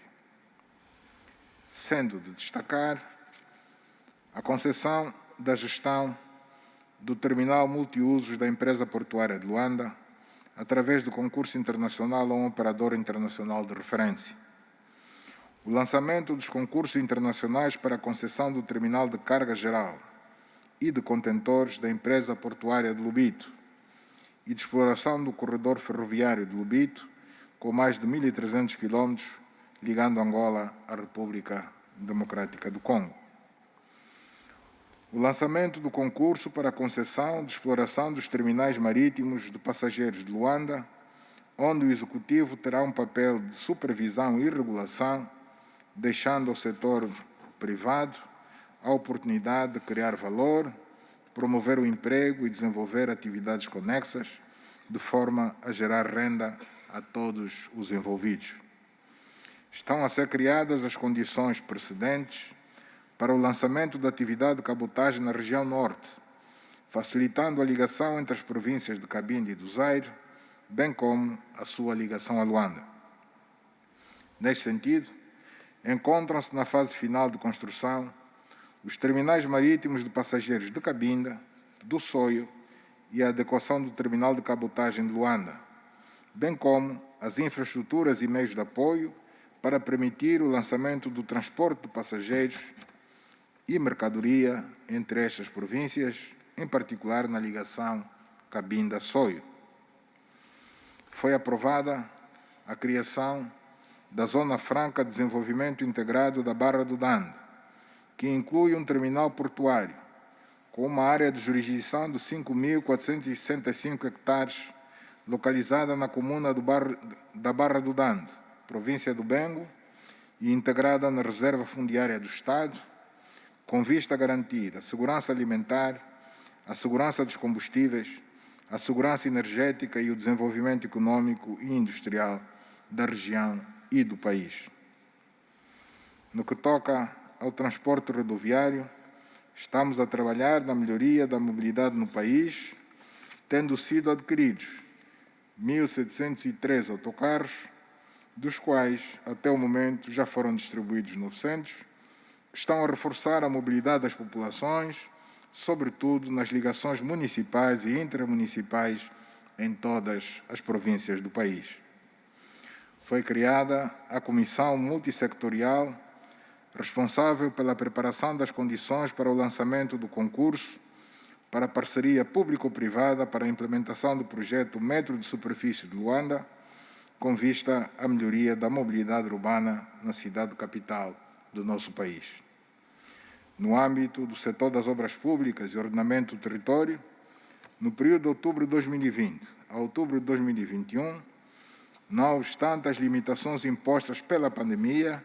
Sendo de destacar a concessão da gestão do terminal multiusos da empresa portuária de Luanda, através do concurso internacional a um operador internacional de referência. O lançamento dos concursos internacionais para a concessão do terminal de carga geral e de contentores da empresa portuária de Lubito e de exploração do corredor ferroviário de Lubito, com mais de 1.300 km ligando Angola à República Democrática do Congo. O lançamento do concurso para a concessão de exploração dos terminais marítimos de passageiros de Luanda, onde o Executivo terá um papel de supervisão e regulação, deixando ao setor privado a oportunidade de criar valor, promover o emprego e desenvolver atividades conexas, de forma a gerar renda a todos os envolvidos. Estão a ser criadas as condições precedentes para o lançamento da atividade de cabotagem na região norte, facilitando a ligação entre as províncias de Cabinda e do Zaire, bem como a sua ligação a Luanda. Neste sentido, encontram-se na fase final de construção os terminais marítimos de passageiros de Cabinda, do Soio e a adequação do terminal de cabotagem de Luanda, bem como as infraestruturas e meios de apoio para permitir o lançamento do transporte de passageiros e mercadoria entre estas províncias, em particular na ligação Cabinda-Soio. Foi aprovada a criação da Zona Franca de Desenvolvimento Integrado da Barra do Dande, que inclui um terminal portuário com uma área de jurisdição de 5.465 hectares, localizada na comuna da Barra do Dande, província do Bengo, e integrada na Reserva Fundiária do Estado, com vista a garantir a segurança alimentar, a segurança dos combustíveis, a segurança energética e o desenvolvimento econômico e industrial da região e do país. No que toca ao transporte rodoviário, estamos a trabalhar na melhoria da mobilidade no país, tendo sido adquiridos 1.703 autocarros, dos quais, até o momento, já foram distribuídos 900, que estão a reforçar a mobilidade das populações, sobretudo nas ligações municipais e intermunicipais em todas as províncias do país. Foi criada a Comissão Multissectorial responsável pela preparação das condições para o lançamento do concurso para a parceria público-privada para a implementação do projeto Metro de Superfície de Luanda, com vista à melhoria da mobilidade urbana na cidade capital do nosso país. No âmbito do setor das obras públicas e ordenamento do território, no período de outubro de 2020 a outubro de 2021, não obstante as limitações impostas pela pandemia,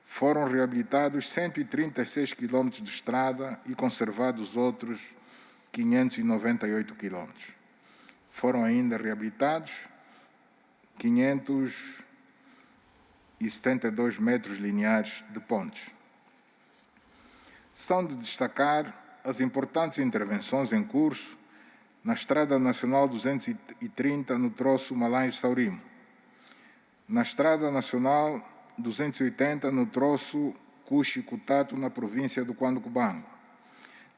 foram reabilitados 136 km de estrada e conservados outros 598 km. Foram ainda reabilitados 572 metros lineares de pontes. São de destacar as importantes intervenções em curso na Estrada Nacional 230 no troço Malange-Saurimo, na Estrada Nacional 280 no troço Cuxi-Cutato, na província do Cuando-Cubango,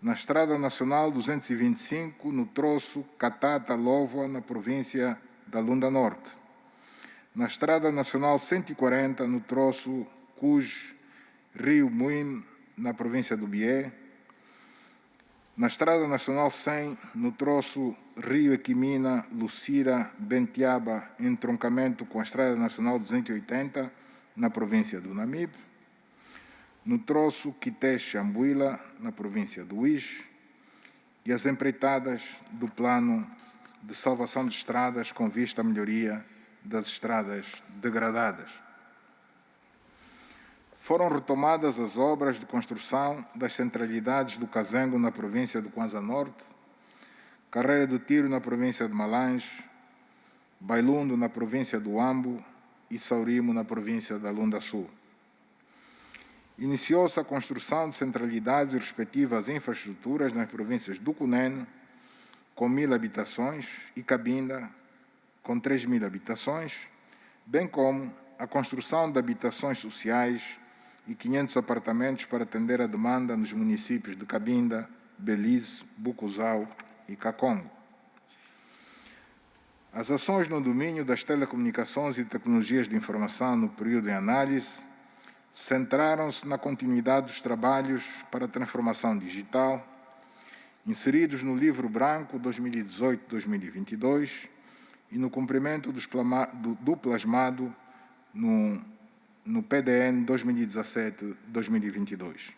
na Estrada Nacional 225 no troço Catata-Lovoa, na província da Lunda Norte, na Estrada Nacional 140 no troço Cuj-Rio Muim, na província do Bié, na Estrada Nacional 100 no troço Rio Equimina, Lucira, Bentiaba, em entroncamento com a Estrada Nacional 280, na província do Namibe, no troço Quité-Xambuila, na província do Uís, e as empreitadas do Plano de Salvação de Estradas com vista à melhoria das estradas degradadas. Foram retomadas as obras de construção das centralidades do Cazengo, na província do Kwanza Norte, Carreira do Tiro, na província de Malange, Bailundo, na província do Ambo, e Saurimo, na província da Lunda Sul. Iniciou-se a construção de centralidades e respectivas infraestruturas nas províncias do Cunene, com 1.000 habitações, e Cabinda, com 3.000 habitações, bem como a construção de habitações sociais e 500 apartamentos para atender a demanda nos municípios de Cabinda, Belize, Bucuzau e Kakongo. As ações no domínio das telecomunicações e tecnologias de informação no período em análise centraram-se na continuidade dos trabalhos para a transformação digital, inseridos no Livro Branco 2018-2022 e no cumprimento do plasmado no no PDN 2017-2022.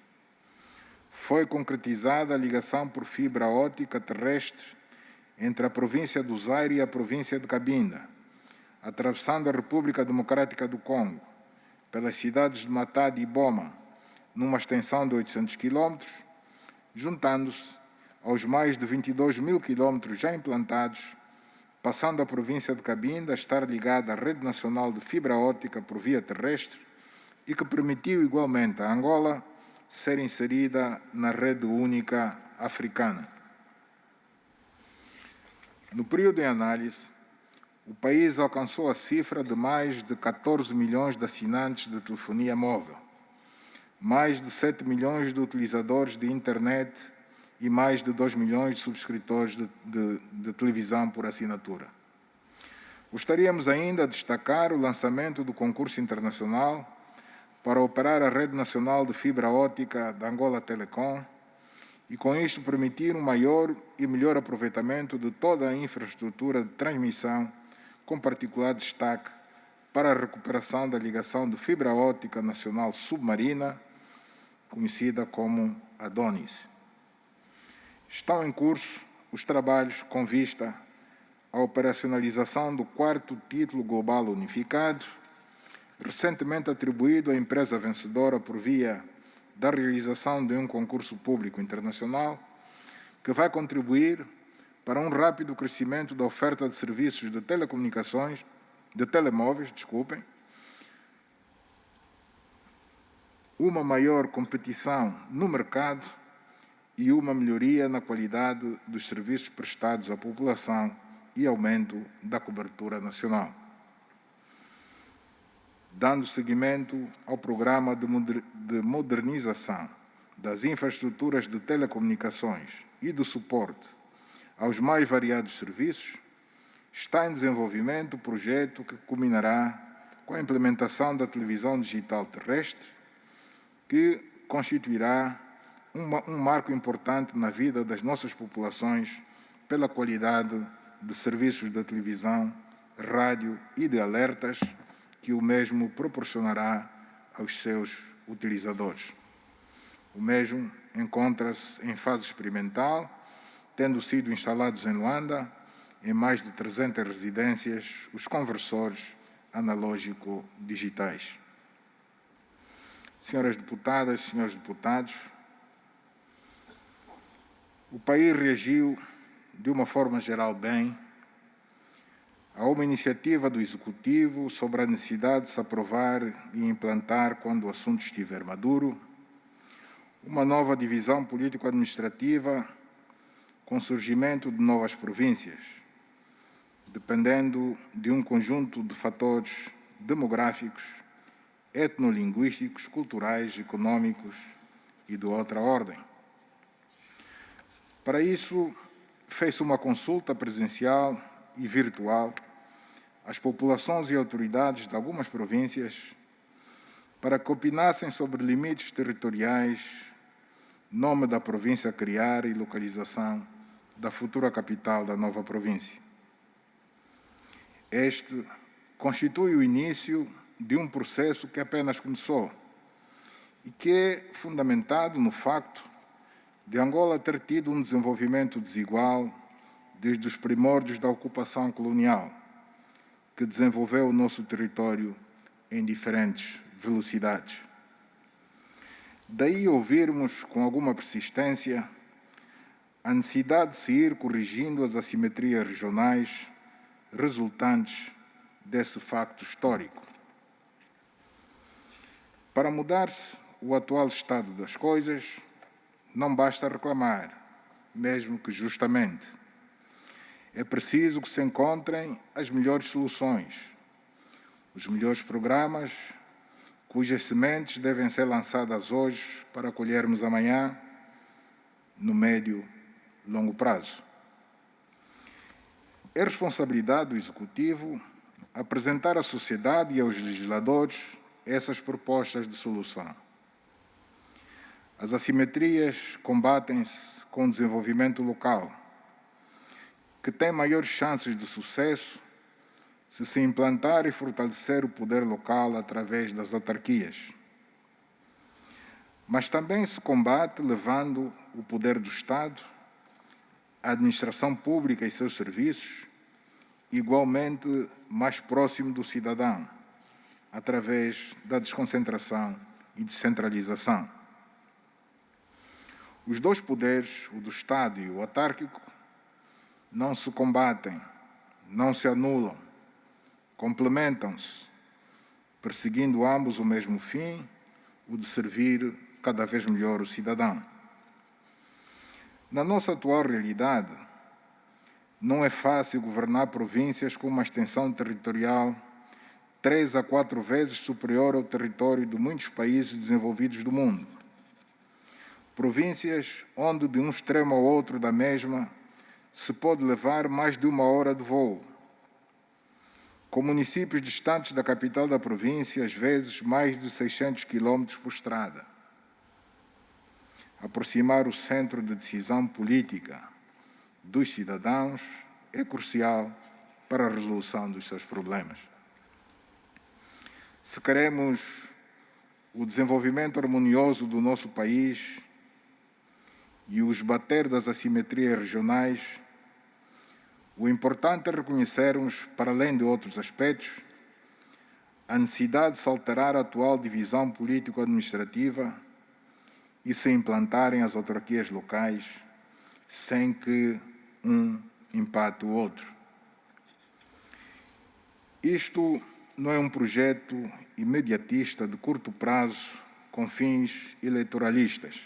Foi concretizada a ligação por fibra óptica terrestre entre a província do Zaire e a província de Cabinda, atravessando a República Democrática do Congo, pelas cidades de Matadi e Boma, numa extensão de 800 km, juntando-se aos mais de 22 mil quilómetros já implantados, passando a província de Cabinda a estar ligada à rede nacional de fibra óptica por via terrestre e que permitiu igualmente a Angola ser inserida na rede única africana. No período em análise, o país alcançou a cifra de mais de 14 milhões de assinantes de telefonia móvel, mais de 7 milhões de utilizadores de internet e mais de 2 milhões de subscritores de televisão por assinatura. Gostaríamos ainda de destacar o lançamento do concurso internacional para operar a rede nacional de fibra óptica da Angola Telecom e, com isto, permitir um maior e melhor aproveitamento de toda a infraestrutura de transmissão, com particular destaque para a recuperação da ligação de fibra óptica nacional submarina, conhecida como Adonis. Estão em curso os trabalhos com vista à operacionalização do 4º título global unificado, recentemente atribuído à empresa vencedora por via da realização de um concurso público internacional, que vai contribuir para um rápido crescimento da oferta de serviços de telecomunicações, de telemóveis, uma maior competição no mercado e uma melhoria na qualidade dos serviços prestados à população e aumento da cobertura nacional. Dando seguimento ao programa de modernização das infraestruturas de telecomunicações e de suporte aos mais variados serviços, está em desenvolvimento o projeto que culminará com a implementação da televisão digital terrestre, que constituirá um marco importante na vida das nossas populações pela qualidade de serviços de televisão, rádio e de alertas que o mesmo proporcionará aos seus utilizadores. O mesmo encontra-se em fase experimental, tendo sido instalados em Luanda, em mais de 300 residências, os conversores analógico-digitais. Senhoras deputadas, senhores deputados, o país reagiu, de uma forma geral, bem a uma iniciativa do Executivo sobre a necessidade de se aprovar e implantar, quando o assunto estiver maduro, uma nova divisão político-administrativa com surgimento de novas províncias, dependendo de um conjunto de fatores demográficos, etnolinguísticos, culturais, econômicos e de outra ordem. Para isso, fez-se uma consulta presencial e virtual às populações e autoridades de algumas províncias para que opinassem sobre limites territoriais, nome da província a criar e localização da futura capital da nova província. Este constitui o início de um processo que apenas começou e que é fundamentado no facto de Angola ter tido um desenvolvimento desigual desde os primórdios da ocupação colonial, que desenvolveu o nosso território em diferentes velocidades. Daí ouvirmos com alguma persistência a necessidade de se ir corrigindo as assimetrias regionais resultantes desse facto histórico. Para mudar-se o atual estado das coisas, não basta reclamar, mesmo que justamente. É preciso que se encontrem as melhores soluções, os melhores programas, cujas sementes devem ser lançadas hoje para colhermos amanhã, no médio e longo prazo. É responsabilidade do Executivo apresentar à sociedade e aos legisladores essas propostas de solução. As assimetrias combatem-se com o desenvolvimento local, que tem maiores chances de sucesso se implantar e fortalecer o poder local através das autarquias. Mas também se combate levando o poder do Estado, a administração pública e seus serviços, igualmente mais próximo do cidadão, através da desconcentração e descentralização. Os dois poderes, o do Estado e o autárquico, não se combatem, não se anulam, complementam-se, perseguindo ambos o mesmo fim, o de servir cada vez melhor o cidadão. Na nossa atual realidade, não é fácil governar províncias com uma extensão territorial 3 a 4 vezes superior ao território de muitos países desenvolvidos do mundo. Províncias onde, de um extremo ao outro da mesma, se pode levar mais de 1 hora de voo. Com municípios distantes da capital da província, às vezes mais de 600 quilômetros por estrada. Aproximar o centro de decisão política dos cidadãos é crucial para a resolução dos seus problemas. Se queremos o desenvolvimento harmonioso do nosso país e o esbater das assimetrias regionais, o importante é reconhecermos, para além de outros aspectos, a necessidade de se alterar a atual divisão político-administrativa e se implantarem as autarquias locais sem que um empate o outro. Isto não é um projeto imediatista de curto prazo com fins eleitoralistas,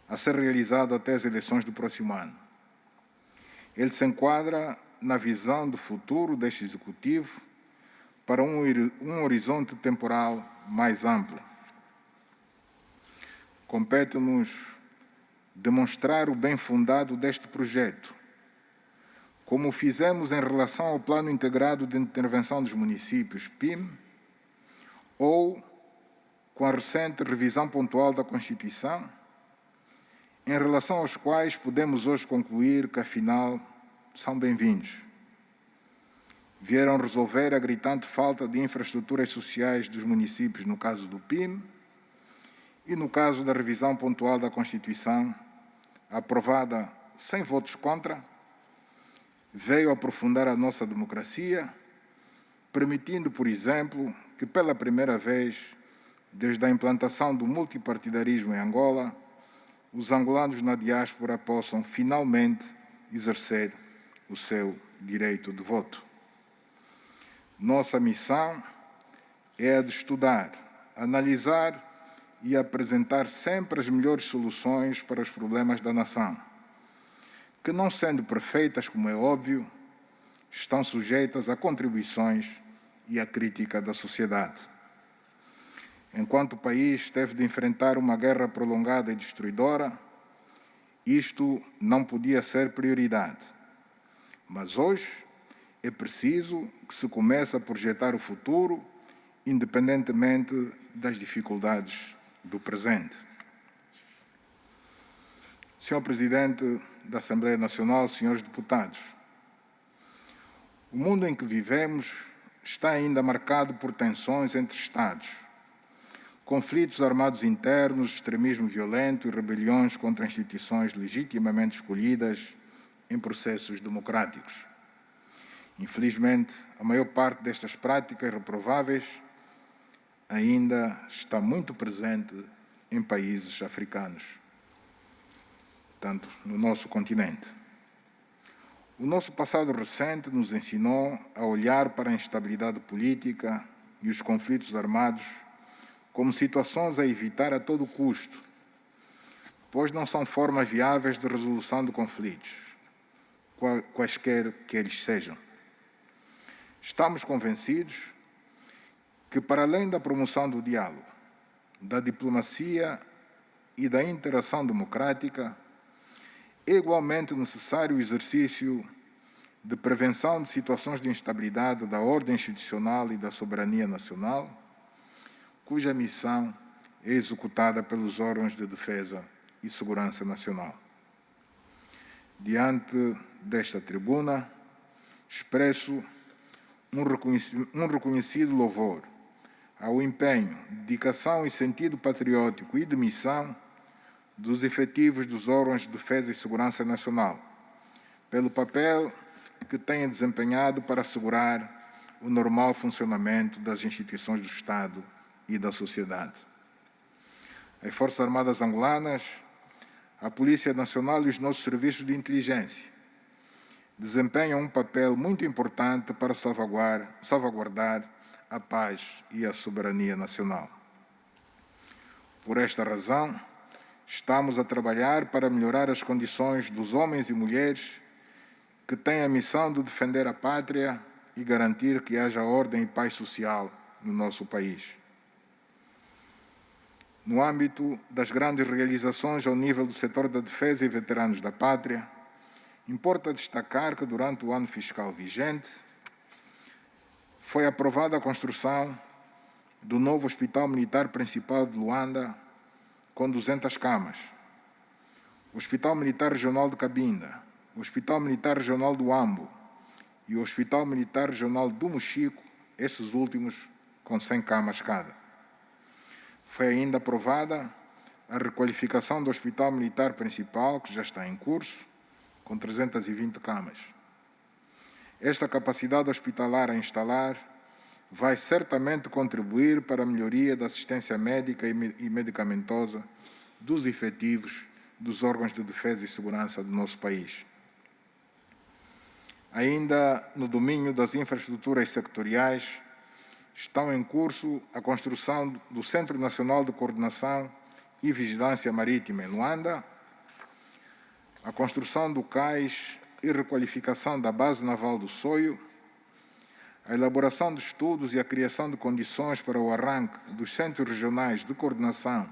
a ser realizado até as eleições do próximo ano. Ele se enquadra na visão de futuro deste Executivo para um horizonte temporal mais amplo. Compete-nos demonstrar o bem fundado deste projeto, como fizemos em relação ao Plano Integrado de Intervenção dos Municípios, PIM, ou com a recente revisão pontual da Constituição, em relação aos quais podemos hoje concluir que, afinal, são bem-vindos. Vieram resolver a gritante falta de infraestruturas sociais dos municípios no caso do PIM e no caso da revisão pontual da Constituição, aprovada sem votos contra, veio aprofundar a nossa democracia, permitindo, por exemplo, que pela primeira vez, desde a implantação do multipartidarismo em Angola, os angolanos na diáspora possam finalmente exercer o seu direito de voto. Nossa missão é a de estudar, analisar e apresentar sempre as melhores soluções para os problemas da nação, que, não sendo perfeitas, como é óbvio, estão sujeitas a contribuições e a crítica da sociedade. Enquanto o país teve de enfrentar uma guerra prolongada e destruidora, isto não podia ser prioridade. Mas hoje é preciso que se comece a projetar o futuro, independentemente das dificuldades do presente. Senhor Presidente da Assembleia Nacional, senhores deputados, o mundo em que vivemos está ainda marcado por tensões entre Estados, conflitos armados internos, extremismo violento e rebeliões contra instituições legitimamente escolhidas em processos democráticos. Infelizmente, a maior parte destas práticas reprováveis ainda está muito presente em países africanos, tanto no nosso continente. O nosso passado recente nos ensinou a olhar para a instabilidade política e os conflitos armados como situações a evitar a todo custo, pois não são formas viáveis de resolução de conflitos, quaisquer que eles sejam. Estamos convencidos que, para além da promoção do diálogo, da diplomacia e da interação democrática, é igualmente necessário o exercício de prevenção de situações de instabilidade da ordem institucional e da soberania nacional, cuja missão é executada pelos órgãos de defesa e segurança nacional. Diante desta tribuna, expresso um reconhecido louvor ao empenho, dedicação e sentido patriótico e de missão dos efetivos dos órgãos de defesa e segurança nacional, pelo papel que têm desempenhado para assegurar o normal funcionamento das instituições do Estado e da sociedade. As Forças Armadas angolanas, a Polícia Nacional e os nossos serviços de inteligência desempenham um papel muito importante para salvaguardar a paz e a soberania nacional. Por esta razão, estamos a trabalhar para melhorar as condições dos homens e mulheres que têm a missão de defender a pátria e garantir que haja ordem e paz social no nosso país. No âmbito das grandes realizações ao nível do setor da defesa e veteranos da pátria, importa destacar que durante o ano fiscal vigente foi aprovada a construção do novo Hospital Militar Principal de Luanda, com 200 camas, o Hospital Militar Regional de Cabinda, o Hospital Militar Regional do Ambo e o Hospital Militar Regional do Mochico, esses últimos com 100 camas cada. Foi ainda aprovada a requalificação do Hospital Militar Principal, que já está em curso, com 320 camas. Esta capacidade hospitalar a instalar vai certamente contribuir para a melhoria da assistência médica e medicamentosa dos efetivos dos órgãos de defesa e segurança do nosso país. Ainda no domínio das infraestruturas sectoriais, estão em curso a construção do Centro Nacional de Coordenação e Vigilância Marítima em Luanda, a construção do cais e requalificação da Base Naval do Soio, a elaboração de estudos e a criação de condições para o arranque dos Centros Regionais de Coordenação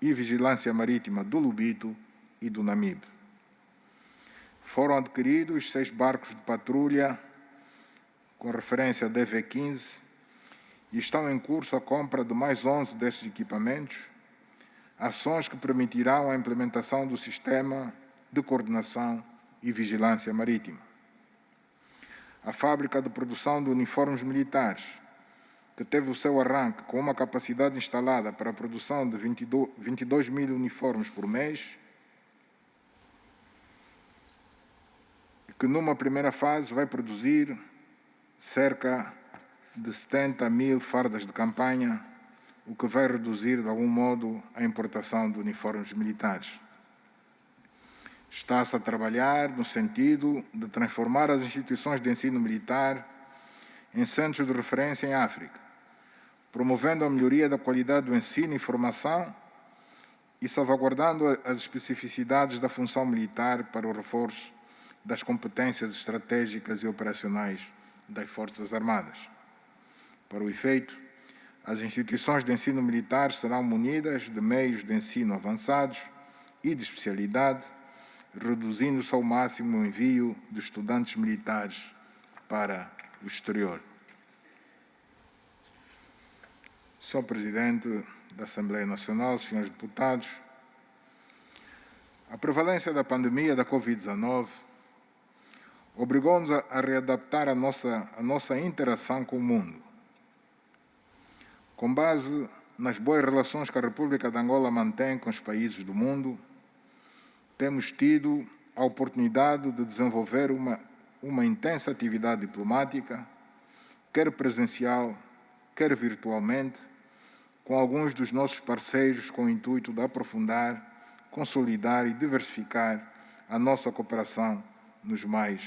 e Vigilância Marítima do Lubito e do Namibe. Foram adquiridos 6 barcos de patrulha com referência a DV-15 e estão em curso a compra de mais 11 destes equipamentos, ações que permitirão a implementação do sistema de coordenação e vigilância marítima. A fábrica de produção de uniformes militares, que teve o seu arranque com uma capacidade instalada para a produção de 22 mil uniformes por mês, e que numa primeira fase vai produzir cerca de 70 mil fardas de campanha, o que vai reduzir de algum modo a importação de uniformes militares. Está-se a trabalhar no sentido de transformar as instituições de ensino militar em centros de referência em África, promovendo a melhoria da qualidade do ensino e formação e salvaguardando as especificidades da função militar para o reforço das competências estratégicas e operacionais das Forças Armadas. Para o efeito, as instituições de ensino militar serão munidas de meios de ensino avançados e de especialidade, reduzindo-se ao máximo o envio de estudantes militares para o exterior. Sr. Presidente da Assembleia Nacional, senhores deputados, a prevalência da pandemia da Covid-19 obrigou-nos a readaptar a nossa interação com o mundo. Com base nas boas relações que a República de Angola mantém com os países do mundo, temos tido a oportunidade de desenvolver uma intensa atividade diplomática, quer presencial, quer virtualmente, com alguns dos nossos parceiros com o intuito de aprofundar, consolidar e diversificar a nossa cooperação nos mais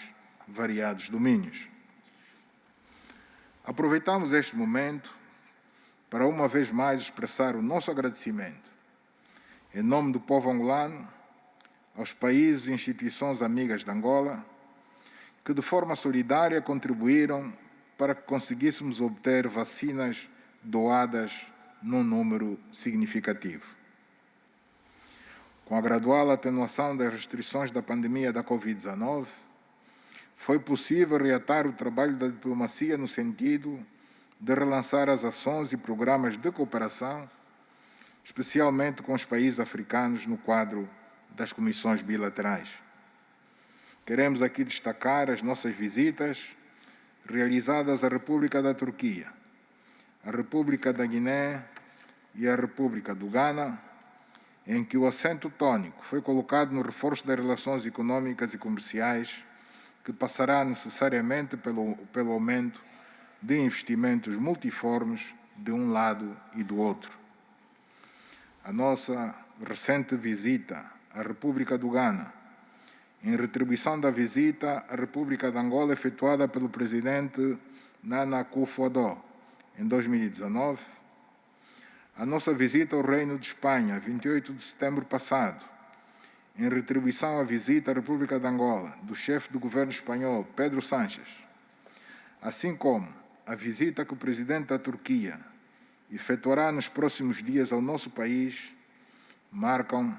variados domínios. Aproveitamos este momento para uma vez mais expressar o nosso agradecimento, em nome do povo angolano, aos países e instituições amigas de Angola, que de forma solidária contribuíram para que conseguíssemos obter vacinas doadas num número significativo. Com a gradual atenuação das restrições da pandemia da Covid-19, foi possível reatar o trabalho da diplomacia no sentido de relançar as ações e programas de cooperação, especialmente com os países africanos no quadro das comissões bilaterais. Queremos aqui destacar as nossas visitas realizadas a República da Turquia, a República da Guiné e a República do Ghana, em que o acento tónico foi colocado no reforço das relações econômicas e comerciais, que passará necessariamente pelo aumento de investimentos multiformes de um lado e do outro. A nossa recente visita à República do Ghana, em retribuição da visita à República de Angola efetuada pelo presidente Nana Akufo-Addo em 2019, a nossa visita ao Reino de Espanha, 28 de setembro passado, em retribuição à visita à República de Angola do chefe do governo espanhol, Pedro Sánchez, assim como a visita que o presidente da Turquia efetuará nos próximos dias ao nosso país, marcam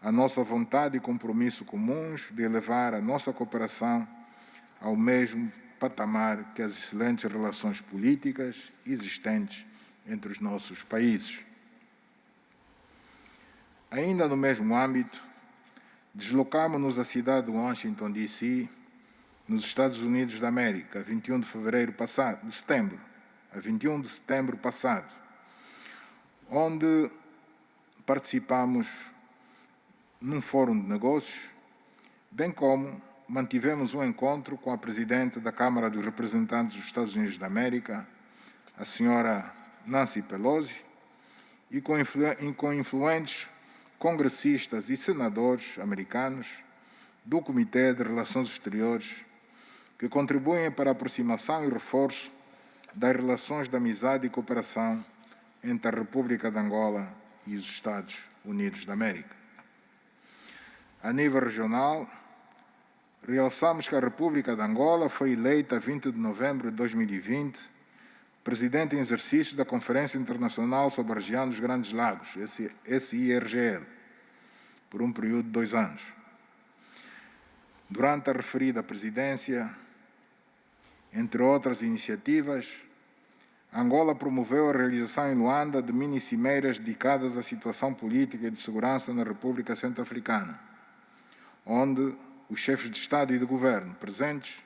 a nossa vontade e compromisso comuns de elevar a nossa cooperação ao mesmo patamar que as excelentes relações políticas existentes entre os nossos países. Ainda no mesmo âmbito, deslocámos-nos à cidade de Washington, D.C., nos Estados Unidos da América, a 21 de setembro passado, onde participamos num fórum de negócios, bem como mantivemos um encontro com a Presidente da Câmara dos Representantes dos Estados Unidos da América, a senhora Nancy Pelosi, e com influentes congressistas e senadores americanos do Comitê de Relações Exteriores, que contribuem para a aproximação e reforço das relações de amizade e cooperação entre a República de Angola e os Estados Unidos da América. A nível regional, realçamos que a República de Angola foi eleita a 20 de novembro de 2020 presidente em exercício da Conferência Internacional sobre a Região dos Grandes Lagos, SIRGL, por um período de 2 anos. Durante a referida presidência, entre outras iniciativas, Angola promoveu a realização em Luanda de mini-cimeiras dedicadas à situação política e de segurança na República Centro-Africana, onde os chefes de Estado e de Governo presentes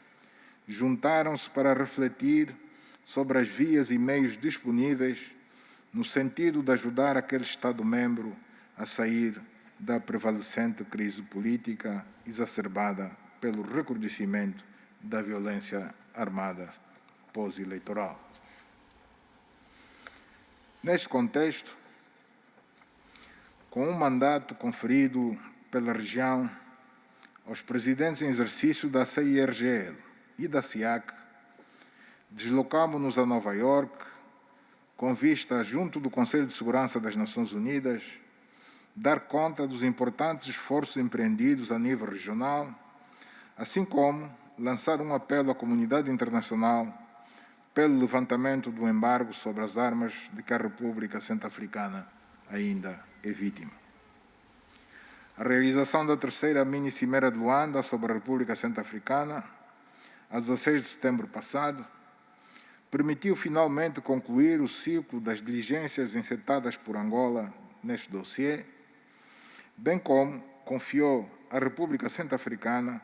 juntaram-se para refletir sobre as vias e meios disponíveis no sentido de ajudar aquele Estado-membro a sair da prevalecente crise política exacerbada pelo recrudescimento da violência armada pós-eleitoral. Neste contexto, com um mandato conferido pela região aos presidentes em exercício da CIRGL e da SIAC, deslocámos-nos a Nova Iorque com vista, junto do Conselho de Segurança das Nações Unidas, dar conta dos importantes esforços empreendidos a nível regional, assim como lançar um apelo à comunidade internacional pelo levantamento do embargo sobre as armas de que a República Centro-Africana ainda é vítima. A realização da terceira mini-cimeira de Luanda sobre a República Centro-Africana, a 16 de setembro passado, permitiu finalmente concluir o ciclo das diligências encetadas por Angola neste dossiê, bem como confiou à República Centro-Africana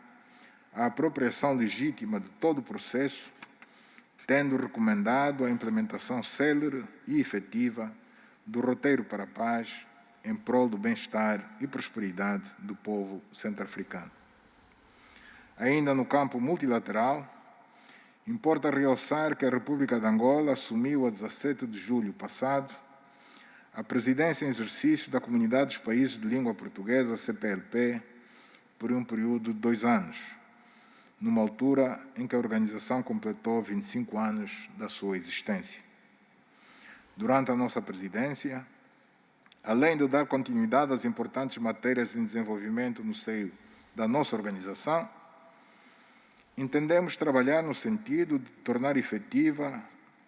a apropriação legítima de todo o processo, tendo recomendado a implementação célere e efetiva do roteiro para a paz em prol do bem-estar e prosperidade do povo centro-africano. Ainda no campo multilateral, importa realçar que a República de Angola assumiu a 17 de julho passado a presidência em exercício da Comunidade dos Países de Língua Portuguesa, CPLP, por um período de 2 anos, numa altura em que a organização completou 25 anos da sua existência. Durante a nossa presidência, além de dar continuidade às importantes matérias de desenvolvimento no seio da nossa organização, entendemos trabalhar no sentido de tornar efetiva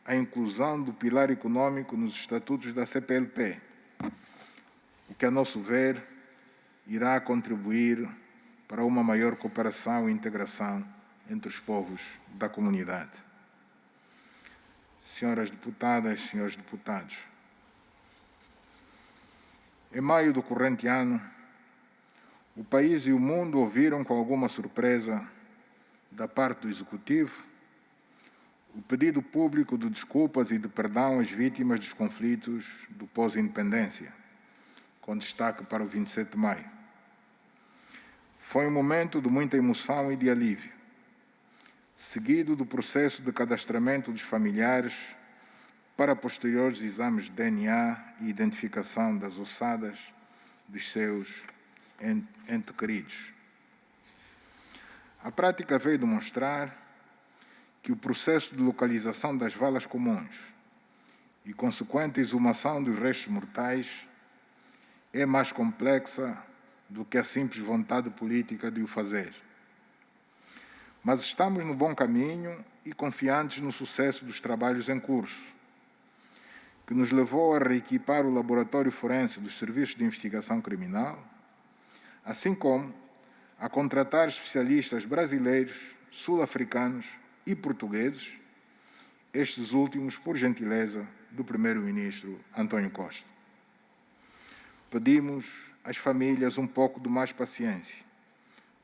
a inclusão do pilar econômico nos estatutos da CPLP, o que, a nosso ver, irá contribuir para uma maior cooperação e integração entre os povos da comunidade. Senhoras deputadas, senhores deputados, em maio do corrente ano, o país e o mundo ouviram com alguma surpresa da parte do Executivo o pedido público de desculpas e de perdão às vítimas dos conflitos do pós-independência, com destaque para o 27 de maio. Foi um momento de muita emoção e de alívio, seguido do processo de cadastramento dos familiares para posteriores exames de DNA e identificação das ossadas dos seus entes queridos. A prática veio demonstrar que o processo de localização das valas comuns e consequente exumação dos restos mortais é mais complexa do que a simples vontade política de o fazer. Mas estamos no bom caminho e confiantes no sucesso dos trabalhos em curso, que nos levou a reequipar o Laboratório Forense dos Serviços de Investigação Criminal, assim como a contratar especialistas brasileiros, sul-africanos e portugueses, estes últimos por gentileza do Primeiro-Ministro António Costa. Pedimos às famílias um pouco de mais paciência,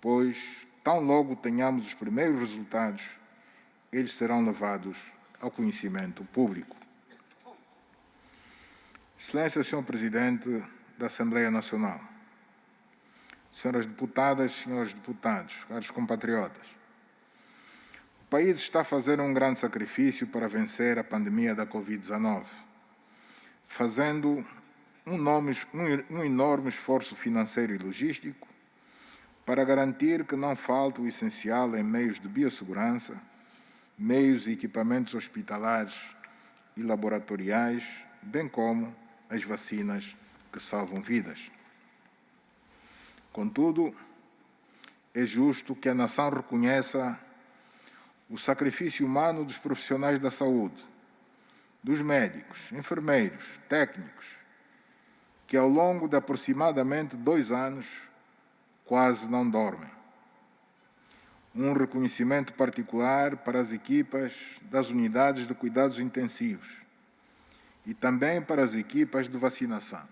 pois, tão logo tenhamos os primeiros resultados, eles serão levados ao conhecimento público. Excelência, Sr. Presidente da Assembleia Nacional, senhoras deputadas, senhores deputados, caros compatriotas, o país está a fazer um grande sacrifício para vencer a pandemia da Covid-19, fazendo um enorme esforço financeiro e logístico para garantir que não falte o essencial em meios de biossegurança, meios e equipamentos hospitalares e laboratoriais, bem como as vacinas que salvam vidas. Contudo, é justo que a nação reconheça o sacrifício humano dos profissionais da saúde, dos médicos, enfermeiros, técnicos, que ao longo de aproximadamente 2 anos quase não dormem. Um reconhecimento particular para as equipas das unidades de cuidados intensivos e também para as equipas de vacinação.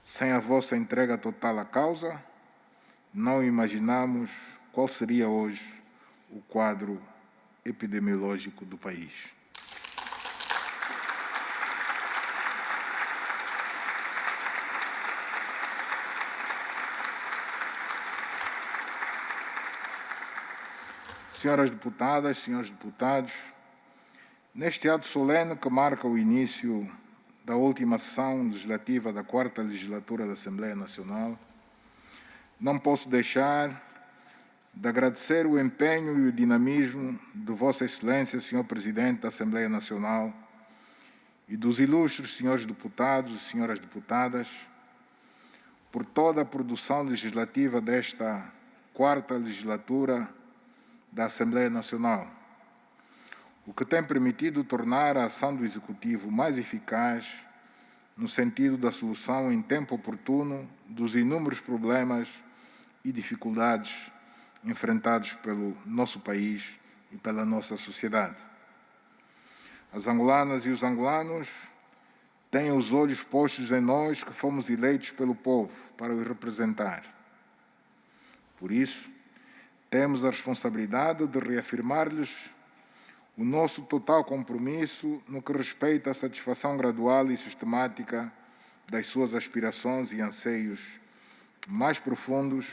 Sem a vossa entrega total à causa, não imaginamos qual seria hoje o quadro epidemiológico do país. Senhoras deputadas, senhores deputados, neste ato solene que marca o início da última sessão legislativa da 4ª legislatura da Assembleia Nacional, não posso deixar de agradecer o empenho e o dinamismo de Vossa Excelência, Sr. Presidente da Assembleia Nacional, e dos ilustres senhores deputados e senhoras deputadas, por toda a produção legislativa desta 4ª legislatura da Assembleia Nacional, o que tem permitido tornar a ação do Executivo mais eficaz no sentido da solução em tempo oportuno dos inúmeros problemas e dificuldades enfrentados pelo nosso país e pela nossa sociedade. As angolanas e os angolanos têm os olhos postos em nós que fomos eleitos pelo povo para os representar. Por isso, temos a responsabilidade de reafirmar-lhes o nosso total compromisso no que respeita à satisfação gradual e sistemática das suas aspirações e anseios mais profundos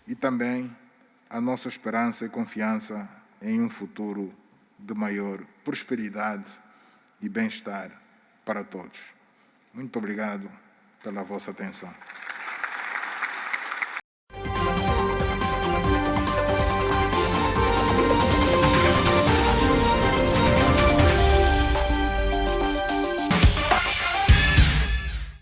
e também a nossa esperança e confiança em um futuro de maior prosperidade e bem-estar para todos. Muito obrigado pela vossa atenção.